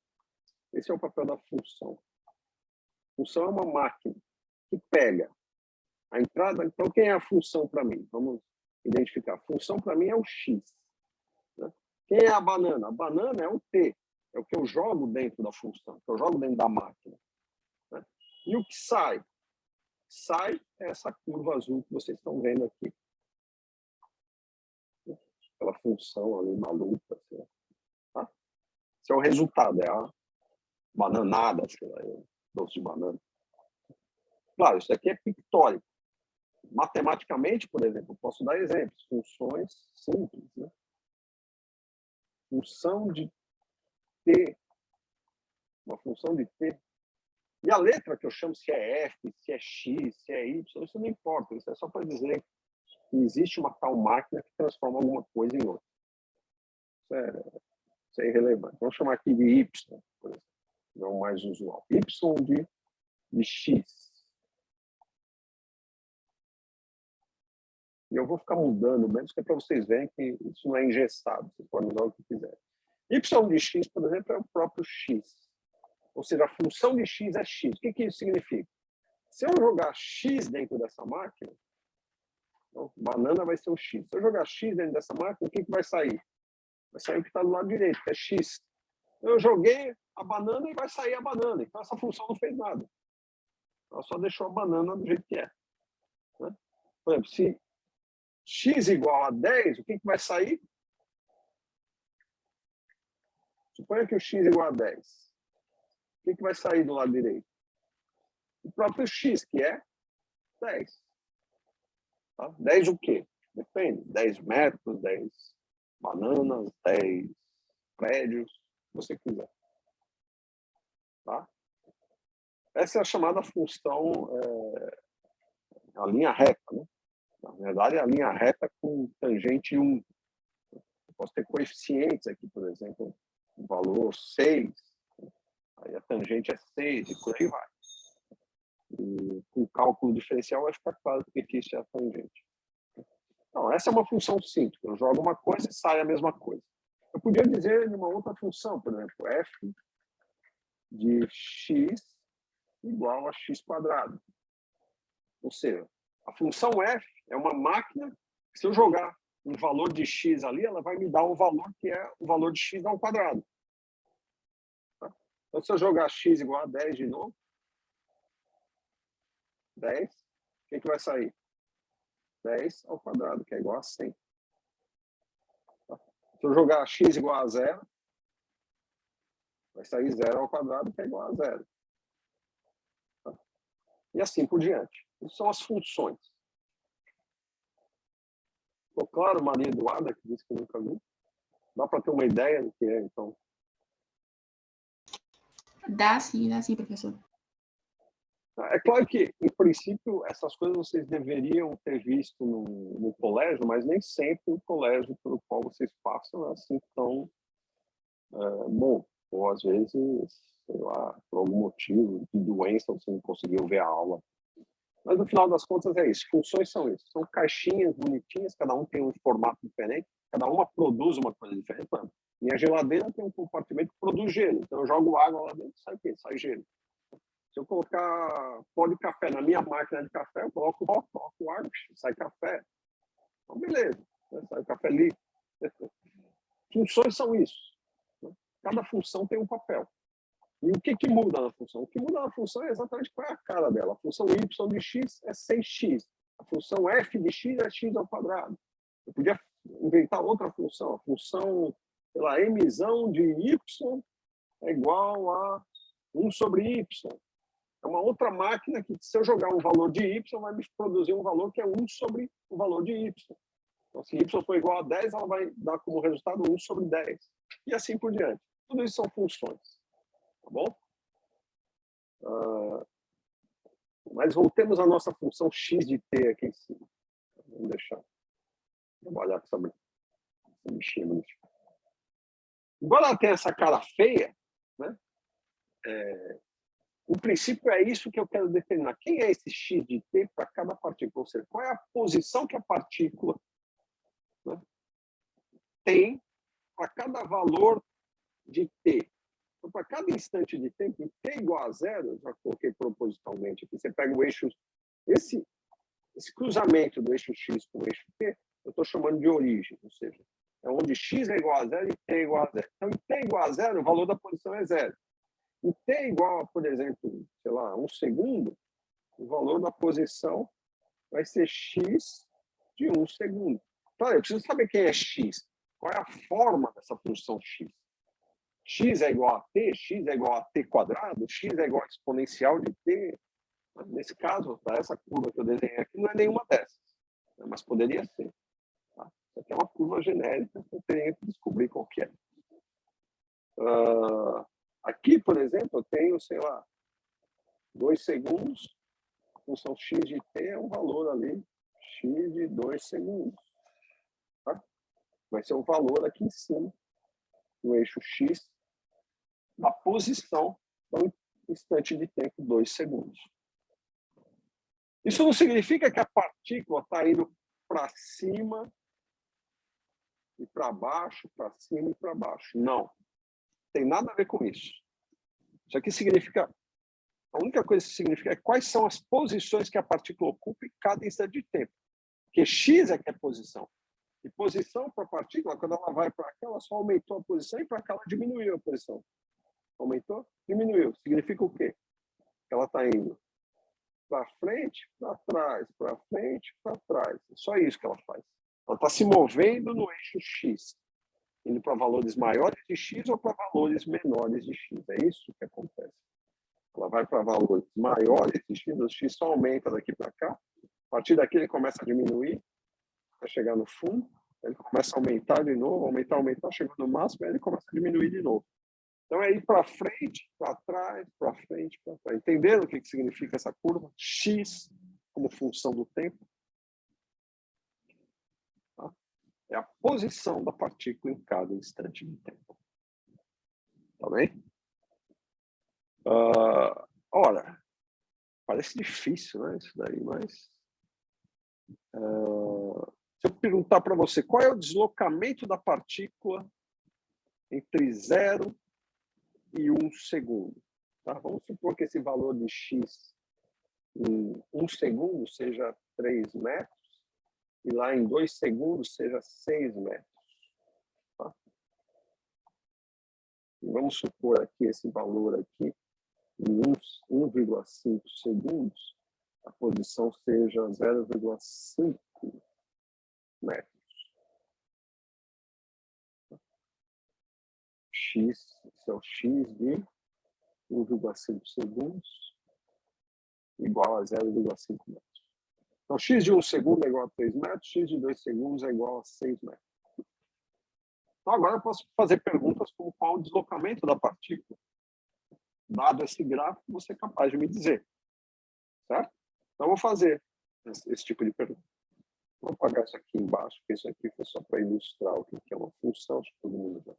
Esse é o papel da função. Função é uma máquina que pega a entrada... Então, quem é a função para mim? Vamos identificar. A função para mim é o X. Né? Quem é a banana? A banana é o T. É o que eu jogo dentro da função, que eu jogo dentro da máquina. Né? E o que sai? Sai essa curva azul que vocês estão vendo aqui. Aquela função ali maluca. Assim, tá? Esse é o resultado, é a bananada, sei lá, doce de banana. Claro, isso aqui é pictórico. Matematicamente, por exemplo, eu posso dar exemplos. Funções simples. Né? Função de T. Uma função de T. E a letra que eu chamo, se é F, se é X, se é Y, isso não importa. Isso é só para dizer que existe uma tal máquina que transforma alguma coisa em outra. Isso é irrelevante. Vamos chamar aqui de Y, por exemplo. Não o mais usual. Y de X. E eu vou ficar mudando, menos que é para vocês verem que isso não é engessado. Vocês podem usar o que quiserem. Y de X, por exemplo, é o próprio X. Ou seja, a função de X é X. O que isso significa? Se eu jogar X dentro dessa máquina, então, banana vai ser o X. Se eu jogar X dentro dessa máquina, o que vai sair? Vai sair o que está do lado direito, que é X. Eu joguei a banana e vai sair a banana. Então, essa função não fez nada. Ela só deixou a banana do jeito que é. Né? Por exemplo, se X igual a 10, o que vai sair? Suponha que o X igual a 10. O que vai sair do lado direito? O próprio X, que é 10. Tá? 10 o quê? Depende. 10 metros, 10 bananas, 10 prédios, se você quiser. Tá? Essa é a chamada função, a linha reta. Né? Na verdade, é a linha reta com tangente 1. Eu posso ter coeficientes aqui, por exemplo, o valor 6. Aí a tangente é 6 e por aí vai. E com o cálculo diferencial vai ficar claro que isso é a tangente. Então, essa é uma função simples. Eu jogo uma coisa e sai a mesma coisa. Eu podia dizer de uma outra função, por exemplo, f de x igual a x quadrado. Ou seja, a função f é uma máquina que, se eu jogar um valor de x ali, ela vai me dar um valor que é o valor de x ao quadrado. Tá? Então, se eu jogar x igual a 10 de novo, 10, o que vai sair? 10 ao quadrado, que é igual a 100. Tá? Se eu jogar x igual a 0, vai sair 0 ao quadrado, que é igual a 0. Tá? E assim por diante. Isso são as funções. Ficou claro, Maria Eduarda, que disse que nunca viu? Dá para ter uma ideia do que é, então? Dá sim, professor. É claro que, em princípio, essas coisas vocês deveriam ter visto no colégio, mas nem sempre o colégio pelo qual vocês passam é assim tão bom. Ou, às vezes, sei lá, por algum motivo de doença, você não conseguiu ver a aula. Mas, no final das contas, é isso. Funções são isso. São caixinhas bonitinhas, cada um tem um formato diferente, cada uma produz uma coisa diferente. Minha geladeira tem um compartimento que produz gelo. Então, eu jogo água lá dentro, sai o quê? Sai gelo. Se eu colocar pó de café na minha máquina de café, eu coloco pó, coloco água, sai café. Então, beleza, né? Sai café líquido. Funções são isso. Né? Cada função tem um papel. E o que muda na função? O que muda na função é exatamente qual é a cara dela. A função y de x é 6x. A função f de x é x ao quadrado. Eu podia inventar outra função. A função, sei lá, mzão de y é igual a 1 sobre y. É uma outra máquina que, se eu jogar um valor de y, vai me produzir um valor que é 1 sobre o valor de y. Então, se y for igual a 10, ela vai dar como resultado 1 sobre 10. E assim por diante. Tudo isso são funções. Tá bom? Mas voltemos à nossa função x de t aqui em cima. Vamos deixar trabalhar com essa bichinha. Embora ela tenha essa cara feia, né? O princípio é isso que eu quero determinar. Quem é esse x de t para cada partícula? Ou seja, qual é a posição que a partícula, né, tem para cada valor de t. Então, para cada instante de tempo, em t igual a 0, eu já coloquei propositalmente aqui, você pega o eixo, esse cruzamento do eixo x com o eixo t, eu estou chamando de origem, ou seja, é onde x é igual a 0 e t é igual a 0. Então, em t igual a 0, o valor da posição é 0. Em t igual a, por exemplo, sei lá, 1 segundo, o valor da posição vai ser x de 1 segundo. Então, eu preciso saber quem é x. Qual é a forma dessa função x? X é igual a t, x é igual a t quadrado, x é igual a exponencial de t. Nesse caso, essa curva que eu desenhei aqui não é nenhuma dessas, mas poderia ser. Tá? Isso aqui é uma curva genérica que eu teria que descobrir qual que é. Aqui, por exemplo, eu tenho, sei lá, 2 segundos. A função x de t é um valor ali, x de 2 segundos. Tá? Vai ser um valor aqui em cima, no eixo x, da posição do instante de tempo, 2 segundos. Isso não significa que a partícula está indo para cima e para baixo, para cima e para baixo. Não. Tem nada a ver com isso. Isso aqui significa... A única coisa que significa é quais são as posições que a partícula ocupa em cada instante de tempo. Porque x é que é posição. E posição para a partícula, quando ela vai para cá, ela só aumentou a posição e para cá ela diminuiu a posição. Aumentou? Diminuiu. Significa o quê? Ela está indo para frente, para trás, para frente, para trás. É só isso que ela faz. Ela está se movendo no eixo x, indo para valores maiores de x ou para valores menores de x. É isso que acontece. Ela vai para valores maiores de x, o x só aumenta daqui para cá. A partir daqui ele começa a diminuir, vai chegar no fundo, ele começa a aumentar de novo, aumentar, chegando no máximo, aí ele começa a diminuir de novo. Então, é ir para frente, para trás, para frente, para trás. Entenderam o que significa essa curva? X como função do tempo. Tá? É a posição da partícula em cada instante de tempo. Tá bem? Ora, parece difícil, né, isso daí, mas... se eu perguntar para você qual é o deslocamento da partícula entre 0 e 1 segundo. Tá? Vamos supor que esse valor de x em 1 segundo seja 3 metros e lá em 2 segundos seja 6 metros. Tá? E vamos supor aqui esse valor aqui em 1,5 segundos, a posição seja 0,5 metros. X, esse é o x de 1,5 segundos, igual a 0,5 metros. Então, x de 1 segundo é igual a 3 metros, x de 2 segundos é igual a 6 metros. Então, agora eu posso fazer perguntas como qual o deslocamento da partícula. Dado esse gráfico, você é capaz de me dizer. Certo? Então, eu vou fazer esse tipo de pergunta. Vou apagar isso aqui embaixo, porque isso aqui foi só para ilustrar o que é uma função, acho que todo mundo já.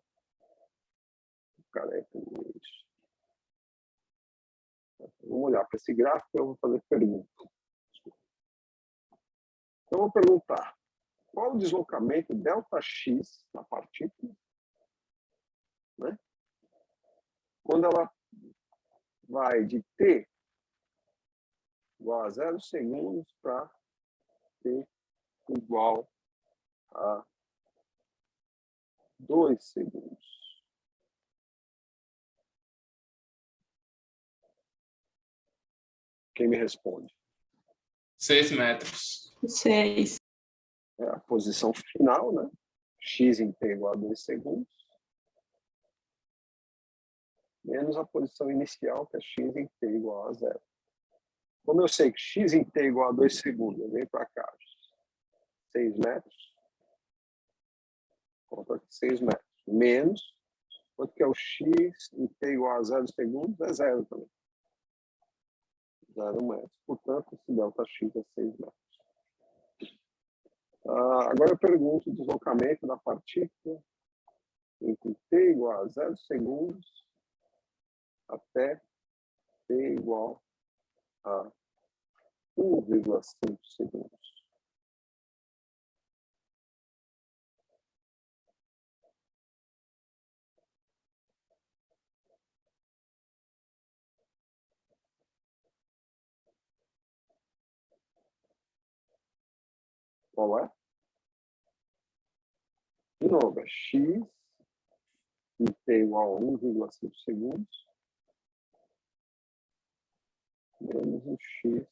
Careca, isso. Vamos olhar para esse gráfico e eu vou fazer perguntas. Então, eu vou perguntar qual o deslocamento ΔX da partícula, né? Quando ela vai de T igual a 0 segundos para t igual a 2 segundos. Quem me responde? 6 metros. 6. É a posição final, né? X em t igual a 2 segundos, menos a posição inicial, que é x em t igual a 0. Como eu sei que x em t igual a 2 segundos, eu venho para cá, 6 metros, conta aqui 6 metros, menos, quanto que é o x em t igual a 0 segundos, é 0 também. 0 metros. Portanto, esse ΔX é 6 metros. Agora eu pergunto o deslocamento da partícula entre t igual a 0 segundos até t igual a 1,5 segundos. Qual é? De novo, é x em t igual a 1,5 segundos menos o x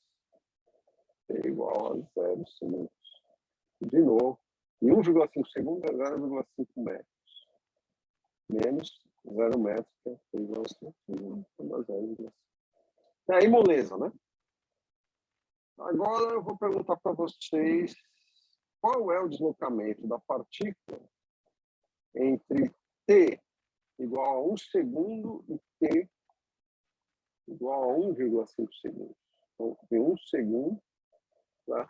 t igual a 0 segundos. De novo, em 1,5 segundos é 0,5 metros. Menos 0 metros, que é 3,5 segundos. E aí, moleza, né? Agora eu vou perguntar para vocês qual é o deslocamento da partícula entre t igual a 1 segundo e t igual a 1,5 segundos. Então, de 1 segundo para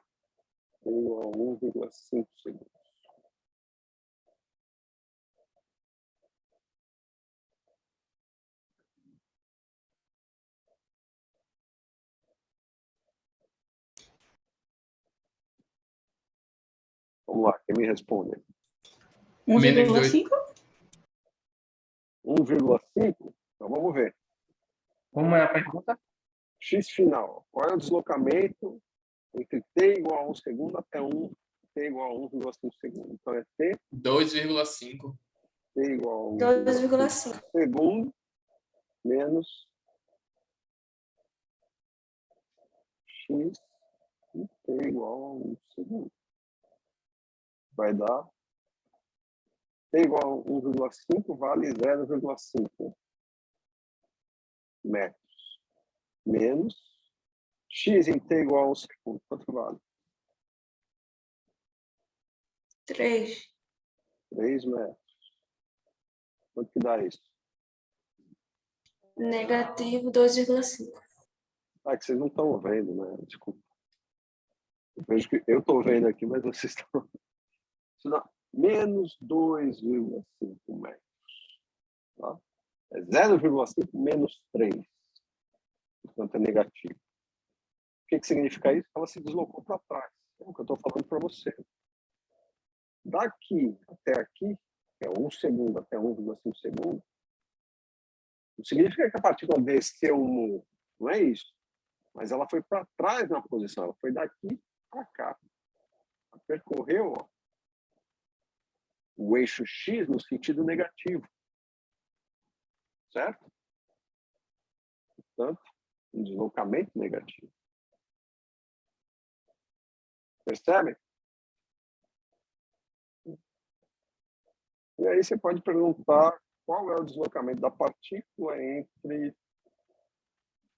t igual a 1,5 segundos. Vamos lá, quem me responde? 1,5? 1,5? Então vamos ver. Como é a pergunta? X final. Qual é o deslocamento entre t igual a 1 segundo até t igual a 1,5 segundo? Então é t 2,5. t igual a 2,5 segundo menos x e t igual a 1 segundo. Vai dar t igual a 1,5 vale 0,5 metros. Menos x em t igual a 1 segundo. Quanto vale? 3. 3 metros. Quanto que dá isso? Negativo 2,5. Que vocês não estão vendo, né? Desculpa. Eu vejo que eu estou vendo aqui, mas vocês estão... Isso dá menos 2,5 metros. Tá? É 0,5 menos 3. Portanto, é negativo. O que significa isso? Ela se deslocou para trás. É o que eu estou falando para você. Daqui até aqui, que é 1 segundo até 1,5 segundo, não significa que a partícula desceu no... Não é isso. Mas ela foi para trás na posição. Ela foi daqui para cá. Ela percorreu o eixo X no sentido negativo. Certo? Portanto, um deslocamento negativo. Percebe? E aí você pode perguntar qual é o deslocamento da partícula entre...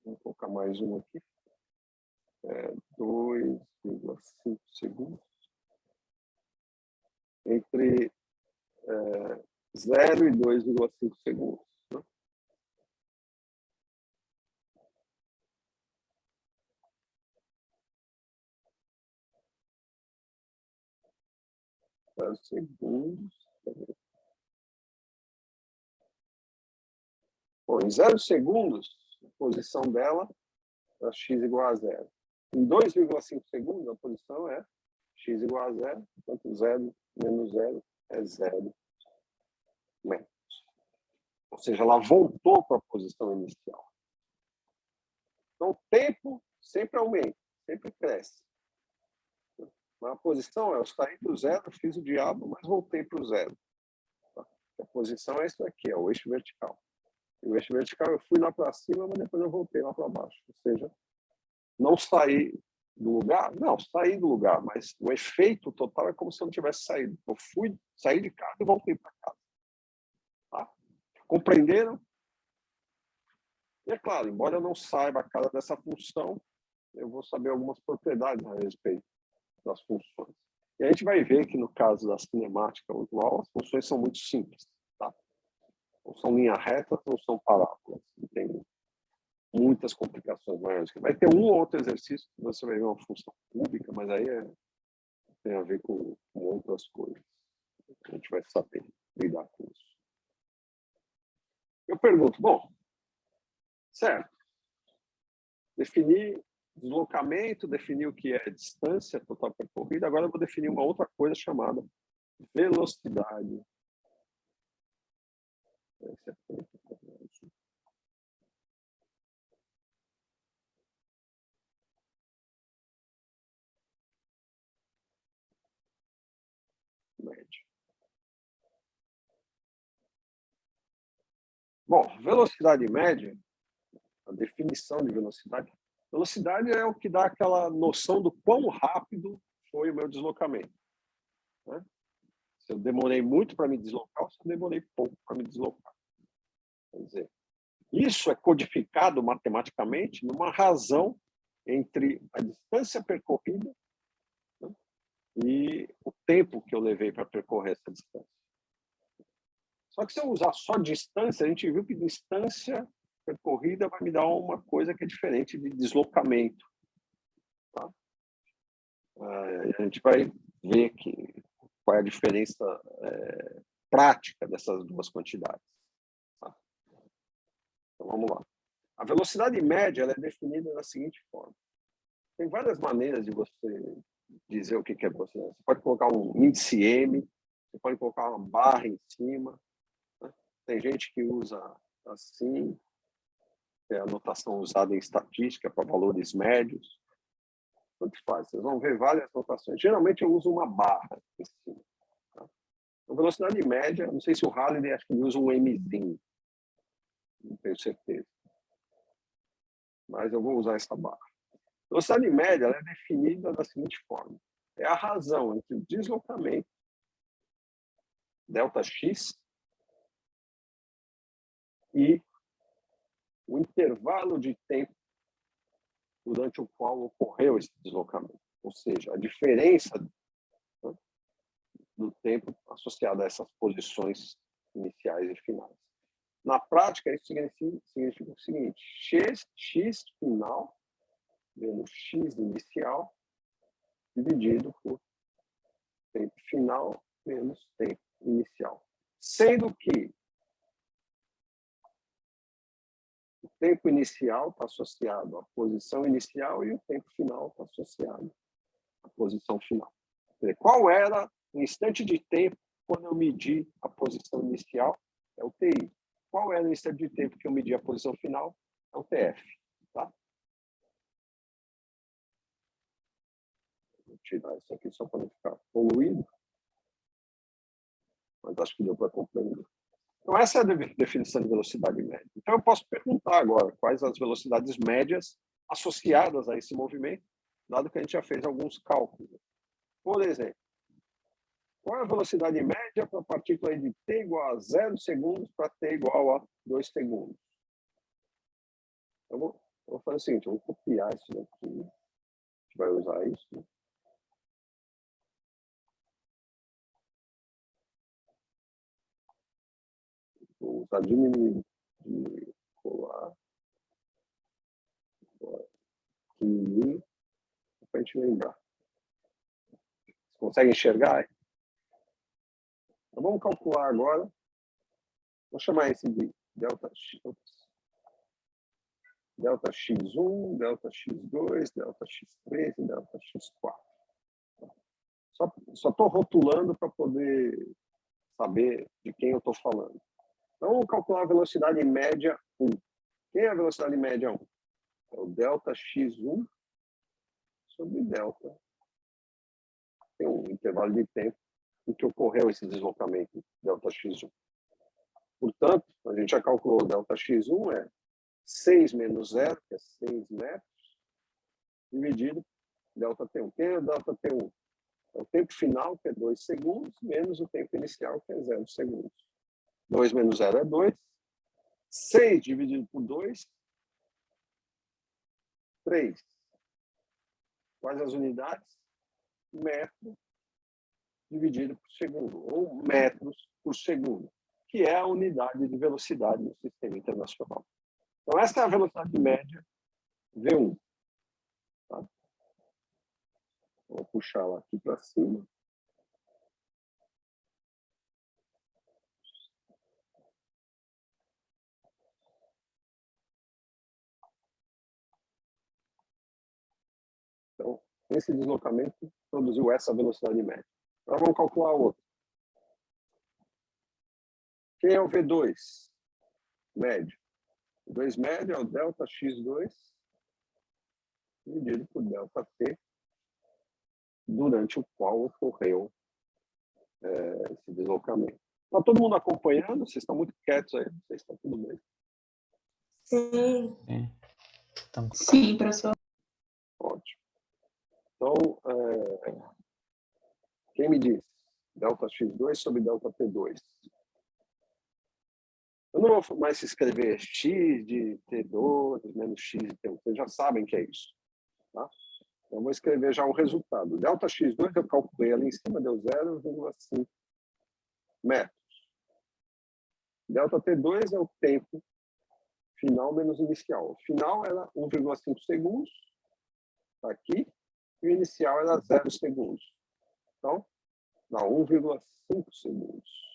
Vou colocar mais um aqui. 2,5 segundos. Entre 0 e 2,5 segundos. Né? Segundos. Bom, em 0 segundos, a posição dela é x igual a 0. Em 2,5 segundos, a posição é x igual a 0. Portanto, 0 menos 0 é 0 metros. Ou seja, ela voltou para a posição inicial. Então, o tempo sempre aumenta, sempre cresce. A posição é, eu saí do zero, fiz o diabo, mas voltei para o zero. Tá? A posição é isso aqui, é o eixo vertical. O eixo vertical eu fui lá para cima, mas depois eu voltei lá para baixo. Ou seja, não saí do lugar, não, saí do lugar, mas o efeito total é como se eu não tivesse saído. Eu saí de casa e voltei para casa. Tá? Compreenderam? E é claro, embora eu não saiba cada dessa função, eu vou saber algumas propriedades a respeito das funções. E a gente vai ver que no caso da cinemática usual, as funções são muito simples. Tá? Não são linhas retas, não são parábolas. Tem muitas complicações maiores. Vai ter um ou outro exercício que você vai ver uma função cúbica, mas aí tem a ver com outras coisas. A gente vai saber lidar com isso. Eu pergunto, bom, certo, definir deslocamento, definir o que é distância total percorrida, agora eu vou definir uma outra coisa chamada velocidade. Média. Bom, velocidade média, a definição de velocidade. Velocidade é o que dá aquela noção do quão rápido foi o meu deslocamento. Né? Se eu demorei muito para me deslocar, ou se eu demorei pouco para me deslocar. Quer dizer, isso é codificado matematicamente numa razão entre a distância percorrida, né, e o tempo que eu levei para percorrer essa distância. Só que se eu usar só distância, a gente viu que distância percorrida vai me dar uma coisa que é diferente de deslocamento. Tá? A gente vai ver qual é a diferença prática dessas duas quantidades. Tá? Então, vamos lá. A velocidade média ela é definida da seguinte forma. Tem várias maneiras de você dizer o que é velocidade. Você pode colocar um índice M, você pode colocar uma barra em cima. Né? Tem gente que usa assim, é a notação usada em estatística para valores médios. Tanto faz, vocês vão ver várias notações. Geralmente eu uso uma barra em cima. Tá? A velocidade média, não sei se o Halliday acho que ele usa um Mzinho, não tenho certeza. Mas eu vou usar essa barra. A velocidade média ela é definida da seguinte forma. É a razão entre o deslocamento, ΔX, e o intervalo de tempo durante o qual ocorreu esse deslocamento. Ou seja, a diferença, né, do tempo associado a essas posições iniciais e finais. Na prática, isso significa o seguinte: x final menos x inicial dividido por tempo final menos tempo inicial. Sendo que o tempo inicial está associado à posição inicial e o tempo final está associado à posição final. Qual era o instante de tempo quando eu medi a posição inicial? É o TI. Qual era o instante de tempo que eu medi a posição final? É o TF. Tá? Vou tirar isso aqui só para não ficar poluído. Mas acho que deu para compreender. Então, essa é a definição de velocidade média. Então, eu posso perguntar agora quais as velocidades médias associadas a esse movimento, dado que a gente já fez alguns cálculos. Por exemplo, qual é a velocidade média para a partícula de t igual a 0 segundos para t igual a 2 segundos? Eu vou fazer o seguinte, eu vou copiar isso daqui. A gente vai usar isso. Vou usar diminuir de colar. Aqui, para a gente lembrar. Vocês conseguem enxergar? Então, vamos calcular agora. Vou chamar esse de ΔX1, ΔX2, ΔX3 e ΔX4. Só estou rotulando para poder saber de quem eu estou falando. Então, vamos calcular a velocidade média 1. Quem é a velocidade média 1? É o ΔX1 sobre delta. Tem um intervalo de tempo em que ocorreu esse deslocamento delta x1. Portanto, a gente já calculou delta x1 é 6 menos 0, que é 6 metros, dividido delta T1. Quem é delta T1? É o tempo final, que é 2 segundos, menos o tempo inicial, que é 0 segundos. 2 menos 0 é 2. 6 dividido por 2, 3. Quais as unidades? Metro dividido por segundo, ou metros por segundo, que é a unidade de velocidade no sistema internacional. Então, essa é a velocidade média V1. Tá? Vou puxar ela aqui para cima. Então, esse deslocamento produziu essa velocidade média. Agora vamos calcular a outra. Quem é o V2 médio? O 2 médio é o delta x2 dividido por delta t, durante o qual ocorreu esse deslocamento. Está todo mundo acompanhando? Vocês estão muito quietos aí? Não sei se está tudo bem. Sim. Sim, professor. Ótimo. Então, quem me diz? Delta x2 sobre delta t2. Eu não vou mais escrever x de t2 menos x de t1. Vocês já sabem que é isso. Tá? Então, eu vou escrever já o resultado. Delta x2, eu calculei ali em cima, deu 0,5 metros. Delta t2 é o tempo final menos inicial. O final era 1,5 segundos, tá aqui, e o inicial era 0 segundos. Então, dá 1,5 segundos.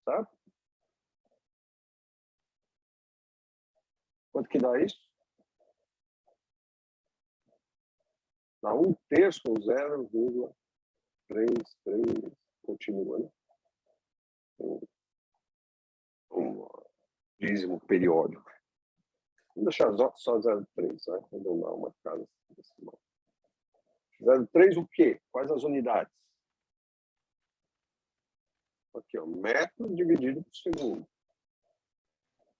Certo? Quanto que dá isso? Dá 1/3 ou 0,33, continua, né? Um dízimo periódico. Vou deixar só 0,3, vai arredondar uma casa decimal. 0,3 o quê? Quais as unidades? Aqui, ó, metro dividido por segundo.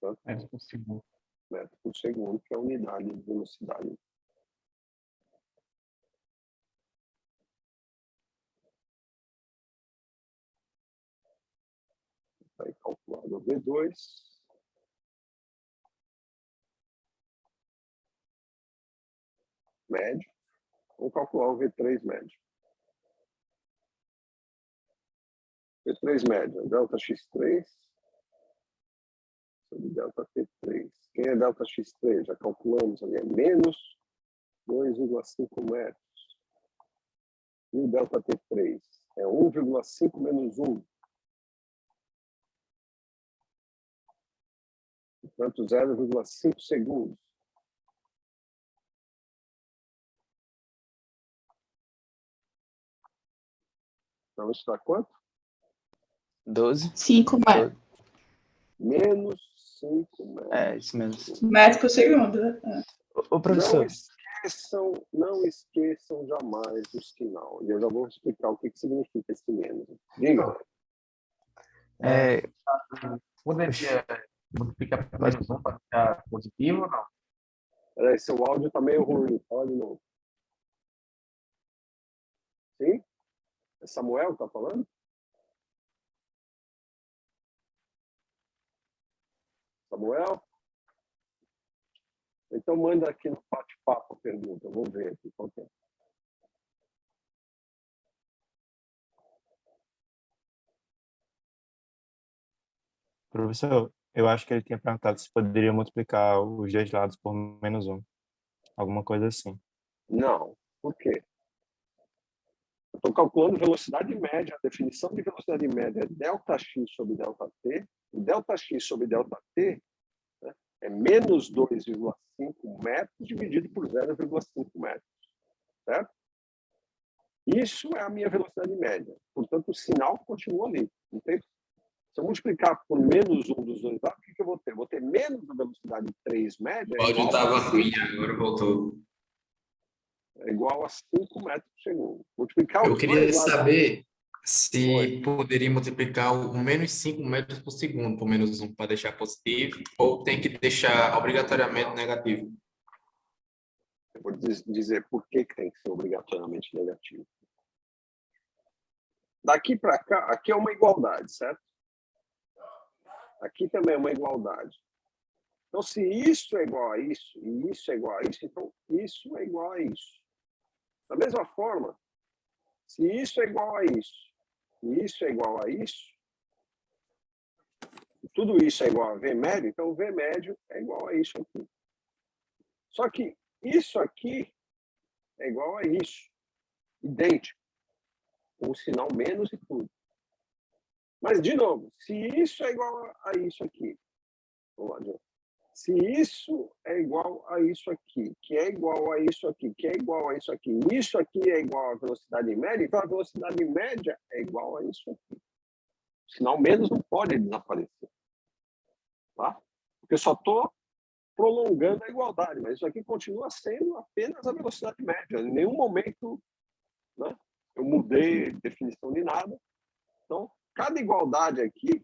Tá? Metro por segundo. Metro por segundo, que é a unidade de velocidade. Aí calculado o V2. Médio. Vamos calcular o V3 médio. V3 médio, delta x3 sobre delta t3. Quem é delta x3? Já calculamos ali, é menos 2,5 metros. E o delta t3 é 1,5 menos 1. Portanto, 0,5 segundos. Então, isso dá quanto? 12. 5 metros. Menos 5 metros. É, isso mesmo. Metros por segundo. Ô, professor. Não esqueçam jamais o sinal. E eu já vou explicar o que significa esse menos. Diga. Poderia multiplicar por menos 1 para ficar positivo ou não? Peraí, seu áudio está meio ruim. Fala de novo. Sim? É Samuel que está falando? Samuel? Então manda aqui no bate-papo a pergunta. Eu vou ver aqui qual que é. Professor, eu acho que ele tinha perguntado se poderia multiplicar os dois lados por menos 1. Alguma coisa assim. Não. Por quê? Eu estou calculando velocidade média. A definição de velocidade média é delta x sobre delta t. O delta x sobre delta t, né, é menos 2,5 metros dividido por 0,5 metros. Certo? Isso é a minha velocidade média. Portanto, o sinal continua ali. Não tem... Se eu multiplicar por menos 1 dos dois lados, o que eu vou ter? Vou ter menos a velocidade 3 média. O áudio estava ruim, agora voltou. é igual a 5 metros por segundo. Multiplicar Eu os queria dois lados. saber se Oi. poderia multiplicar o menos 5 metros por segundo por menos 1 para deixar positivo, ou tem que deixar obrigatoriamente negativo. Eu vou dizer por que tem que ser obrigatoriamente negativo. Daqui para cá, aqui é uma igualdade, certo? Aqui também é uma igualdade. Então, se isso é igual a isso, e isso é igual a isso, então isso é igual a isso. Da mesma forma, se isso é igual a isso, e isso é igual a isso, tudo isso é igual a V médio, então V médio é igual a isso aqui. Só que isso aqui é igual a isso, idêntico, com o sinal menos e tudo. Mas, de novo, se isso é igual a isso aqui, vamos lá, de novo. Se isso é igual a isso aqui, que é igual a isso aqui, que é igual a isso aqui, e isso aqui é igual à velocidade média, então a velocidade média é igual a isso aqui. O sinal menos não pode desaparecer. Tá? Porque eu só estou prolongando a igualdade, mas isso aqui continua sendo apenas a velocidade média. Em nenhum momento, né, eu mudei definição de nada. Então, cada igualdade aqui,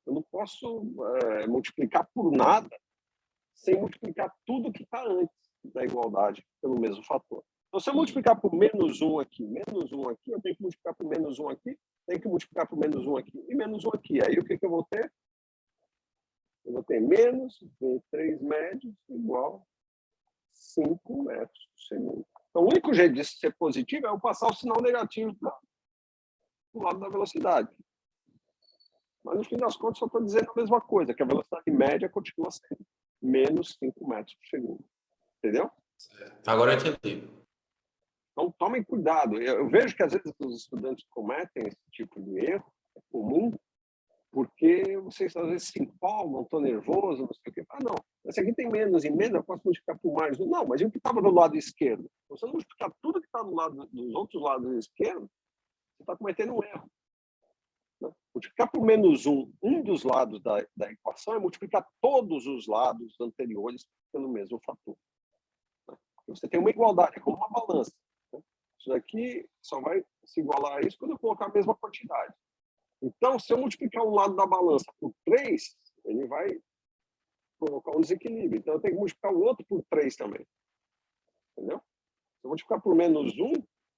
eu não posso multiplicar por nada sem multiplicar tudo que está antes da igualdade pelo mesmo fator. Então, se eu multiplicar por menos 1 aqui, eu tenho que multiplicar por menos 1 aqui, tenho que multiplicar por menos 1 aqui e menos 1 aqui. Aí, o que eu vou ter? Eu vou ter menos V3 médios igual a 5 metros por segundo. Então, o único jeito disso ser positivo é eu passar o sinal negativo para o lado da velocidade. Mas, no fim das contas, só estou dizendo a mesma coisa, que a velocidade média continua sendo menos 5 metros por segundo. Entendeu? Agora eu entendi. Então, tomem cuidado. Eu vejo que, às vezes, os estudantes cometem esse tipo de erro, é comum, porque vocês, às vezes, se empolgam, estão nervosos, não sei o quê. Ah, não, esse aqui tem menos e menos, eu posso multiplicar por mais. Não, mas e o que estava do lado esquerdo? Se você não multiplicar tudo que está do lado dos outros lados esquerdos, você está cometendo um erro. Multiplicar por menos um dos lados da equação é multiplicar todos os lados anteriores pelo mesmo fator. Você tem uma igualdade, é como uma balança. Isso daqui só vai se igualar a isso quando eu colocar a mesma quantidade. Então, se eu multiplicar um lado da balança por 3, ele vai provocar um desequilíbrio. Então, eu tenho que multiplicar o outro por 3 também. Entendeu? Se eu multiplicar por menos 1,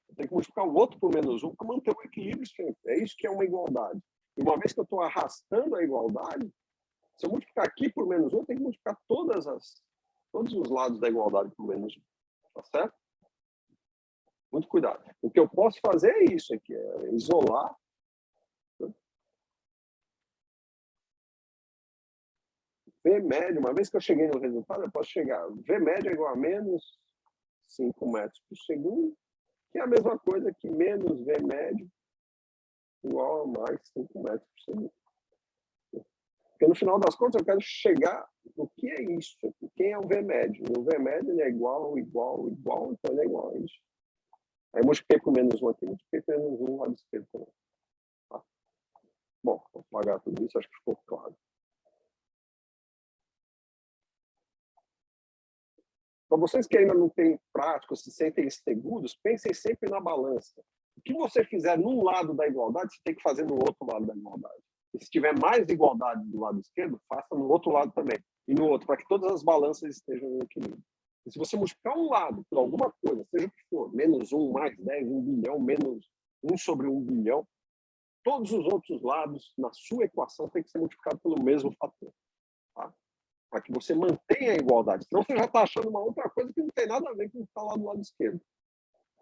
eu tenho que multiplicar o outro por menos 1 para manter o equilíbrio sempre. É isso que é uma igualdade. E uma vez que eu estou arrastando a igualdade, se eu multiplicar aqui por menos 1, eu tenho que multiplicar todos os lados da igualdade por menos 1. Tá certo? Muito cuidado. O que eu posso fazer é isso aqui, é isolar. V médio, uma vez que eu cheguei no resultado, eu posso chegar. V médio é igual a menos 5 metros por segundo, que é a mesma coisa que menos V médio igual a mais 5 metros por segundo. Porque no final das contas eu quero chegar no que é isso aqui. Quem é o V médio? O V médio ele é igual, então ele é igual a isso. Aí eu multipliquei por menos 1 aqui, multipliquei por menos 1 lá do esquerdo também. Tá? Bom, vou apagar tudo isso, acho que ficou claro. Para vocês que ainda não têm prática, se sentem seguros, pensem sempre na balança. O que você fizer num lado da igualdade, você tem que fazer no outro lado da igualdade. E se tiver mais igualdade do lado esquerdo, faça no outro lado também. E no outro, para que todas as balanças estejam em equilíbrio. E se você multiplicar um lado por alguma coisa, seja o que for, menos 1, mais 10, 1 bilhão, menos 1 sobre 1 bilhão, todos os outros lados na sua equação têm que ser multiplicados pelo mesmo fator. Tá? Para que você mantenha a igualdade. Senão você já está achando uma outra coisa que não tem nada a ver com o que está lá do lado esquerdo.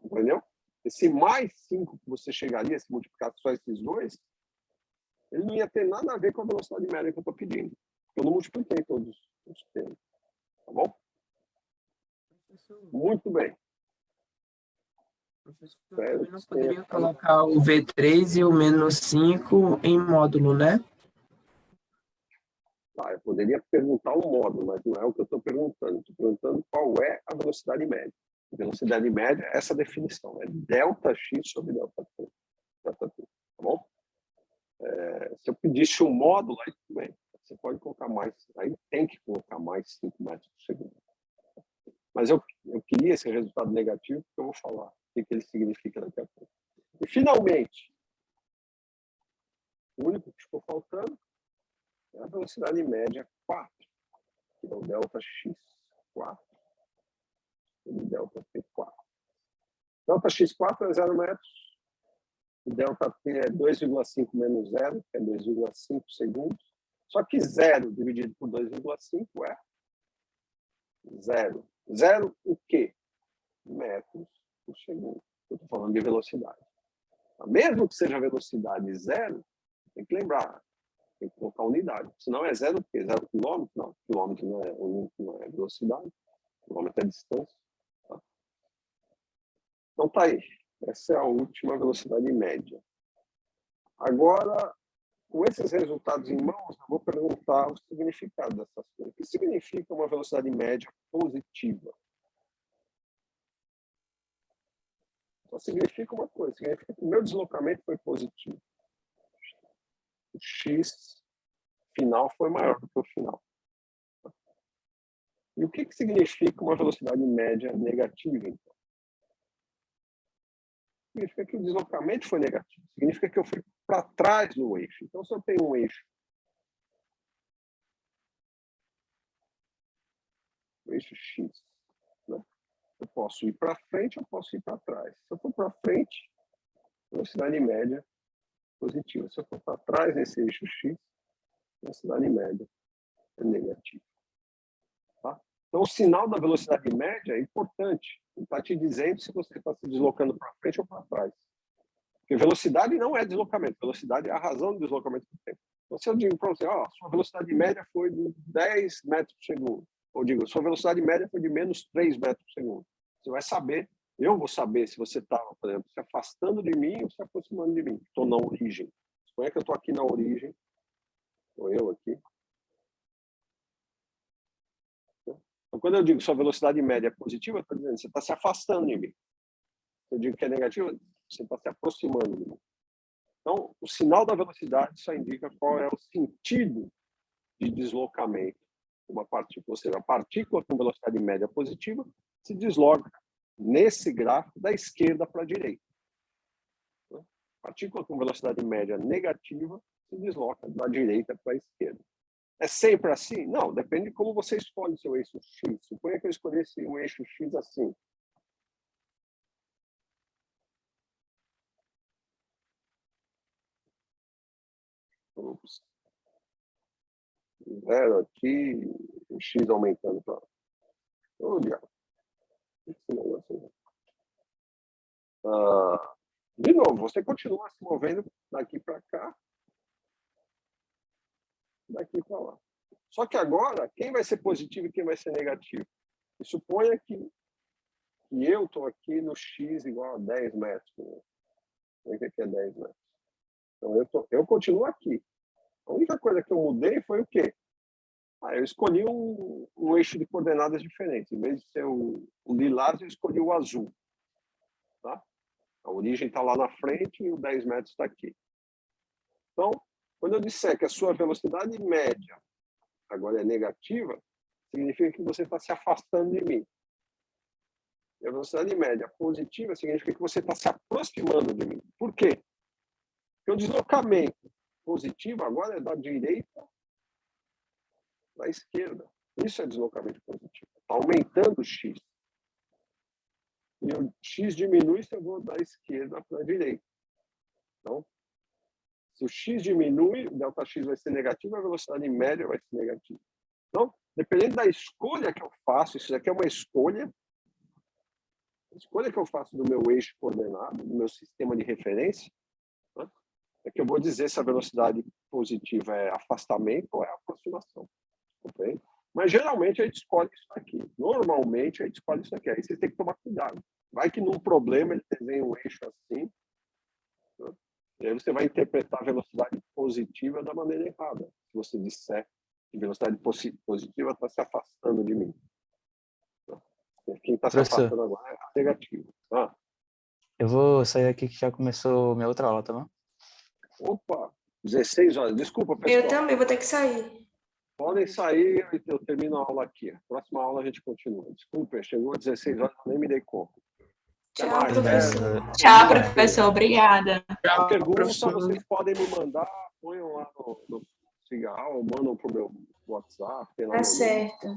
Entendeu? Esse mais 5 que você chegaria se multiplicar só esses dois, ele não ia ter nada a ver com a velocidade média que eu estou pedindo. Eu não multipliquei todos os termos. Tá bom? Muito bem. Professor, também não poderia colocar o V3 e o menos 5 em módulo, né? Tá, eu poderia perguntar o módulo, mas não é o que eu estou perguntando. Estou perguntando qual é a velocidade média. A velocidade média é essa definição, é ΔX sobre ΔT. Tá bom? Se eu pedisse um módulo, aí tudo bem. Você pode colocar mais, aí tem que colocar mais 5 metros por segundo. Mas eu queria esse resultado negativo, porque eu vou falar o que ele significa daqui a pouco. E, finalmente, o único que ficou faltando é a velocidade média 4, que é o ΔX4, e ΔT4. ΔX4 é 0 metros, o ΔT é 2,5 menos 0, que é 2,5 segundos. Só que 0 dividido por 2,5 é 0. 0 o quê? Metros por segundo. Eu estou falando de velocidade. Mesmo que seja velocidade 0, tem que lembrar, tem que colocar unidade. Senão é 0 o quê? 0 quilômetro? Não, quilômetro não é velocidade, quilômetro é distância. Tá? Então tá aí. Essa é a última velocidade média. Agora, com esses resultados em mãos, eu vou perguntar o significado dessas coisas. O que significa uma velocidade média positiva? Só significa uma coisa, significa que o meu deslocamento foi positivo. O X final foi maior do que o final. E o que significa uma velocidade média negativa, então? Significa que o deslocamento foi negativo. Significa que eu fui para trás do eixo. Então, se eu tenho um eixo, o eixo X, né? Eu posso ir para frente, eu posso ir para trás. Se eu for para frente, velocidade média positiva. Se eu for para trás nesse eixo X, velocidade média é negativa. Tá? Então, o sinal da velocidade média é importante. Ele está te dizendo se você está se deslocando para frente ou para trás. Porque velocidade não é deslocamento. Velocidade é a razão do deslocamento do tempo. Então, se eu digo para você, sua velocidade média foi de 10 metros por segundo, ou digo, sua velocidade média foi de menos 3 metros por segundo, você vai saber, eu vou saber se você estava, por exemplo, se afastando de mim ou se aproximando de mim. Estou na origem. Suponha que eu estou aqui na origem, estou eu aqui. Então, quando eu digo que sua velocidade média é positiva, eu estou dizendo que você está se afastando de mim. Se eu digo que é negativa, você está se aproximando de mim. Então, o sinal da velocidade só indica qual é o sentido de deslocamento de uma partícula. Ou seja, a partícula com velocidade média positiva se desloca nesse gráfico da esquerda para a direita. A partícula com velocidade média negativa se desloca da direita para a esquerda. É sempre assim? Não, depende de como você escolhe o seu eixo X. Suponha que eu escolhesse um eixo X assim. Ops. 0 aqui, o X aumentando para... De novo, você continua se movendo daqui para cá, daqui para lá. Só que agora, quem vai ser positivo e quem vai ser negativo? E suponha que eu estou aqui no X igual a 10 metros. O que é 10 metros? Então, eu continuo aqui. A única coisa que eu mudei foi o quê? Eu escolhi um eixo de coordenadas diferentes. Em vez de ser o lilás, eu escolhi o azul. Tá? A origem está lá na frente e o 10 metros está aqui. Então, quando eu disser que a sua velocidade média agora é negativa, significa que você está se afastando de mim. E a velocidade média positiva significa que você está se aproximando de mim. Por quê? Porque o deslocamento positivo agora é da direita para a esquerda. Isso é deslocamento positivo. Está aumentando o X. E o X diminui se eu vou da esquerda para a direita. Então, se o X diminui, o ΔX vai ser negativo, a velocidade média vai ser negativa. Então, dependendo da escolha que eu faço, isso aqui é uma escolha, a escolha que eu faço do meu eixo coordenado, do meu sistema de referência, né, é que eu vou dizer se a velocidade positiva é afastamento ou é aproximação. Okay? Mas, geralmente, a gente escolhe isso aqui. Normalmente, a gente escolhe isso aqui. Aí você tem que tomar cuidado. Vai que num problema ele desenha um eixo assim, né? E aí você vai interpretar a velocidade positiva da maneira errada. Se você disser que velocidade positiva está se afastando de mim. Quem está se afastando agora é a negativa. Eu vou sair aqui que já começou minha outra aula, tá bom? Opa, 16 horas. Desculpa, pessoal. Eu também vou ter que sair. Podem sair, eu termino a aula aqui. Próxima aula a gente continua. Desculpa, chegou às 16 horas, eu nem me dei conta. Até Tchau, mais, professor. Tchau, professor. Obrigada. A pergunta professor. vocês podem me mandar, ponham lá no Cigal, ou mandam para o meu WhatsApp. Tem lá Tá no certo.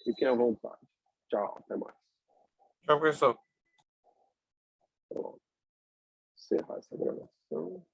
Fiquem à vontade. Tchau, até mais. Tchau, professor. Pronto. Encerrar essa gravação.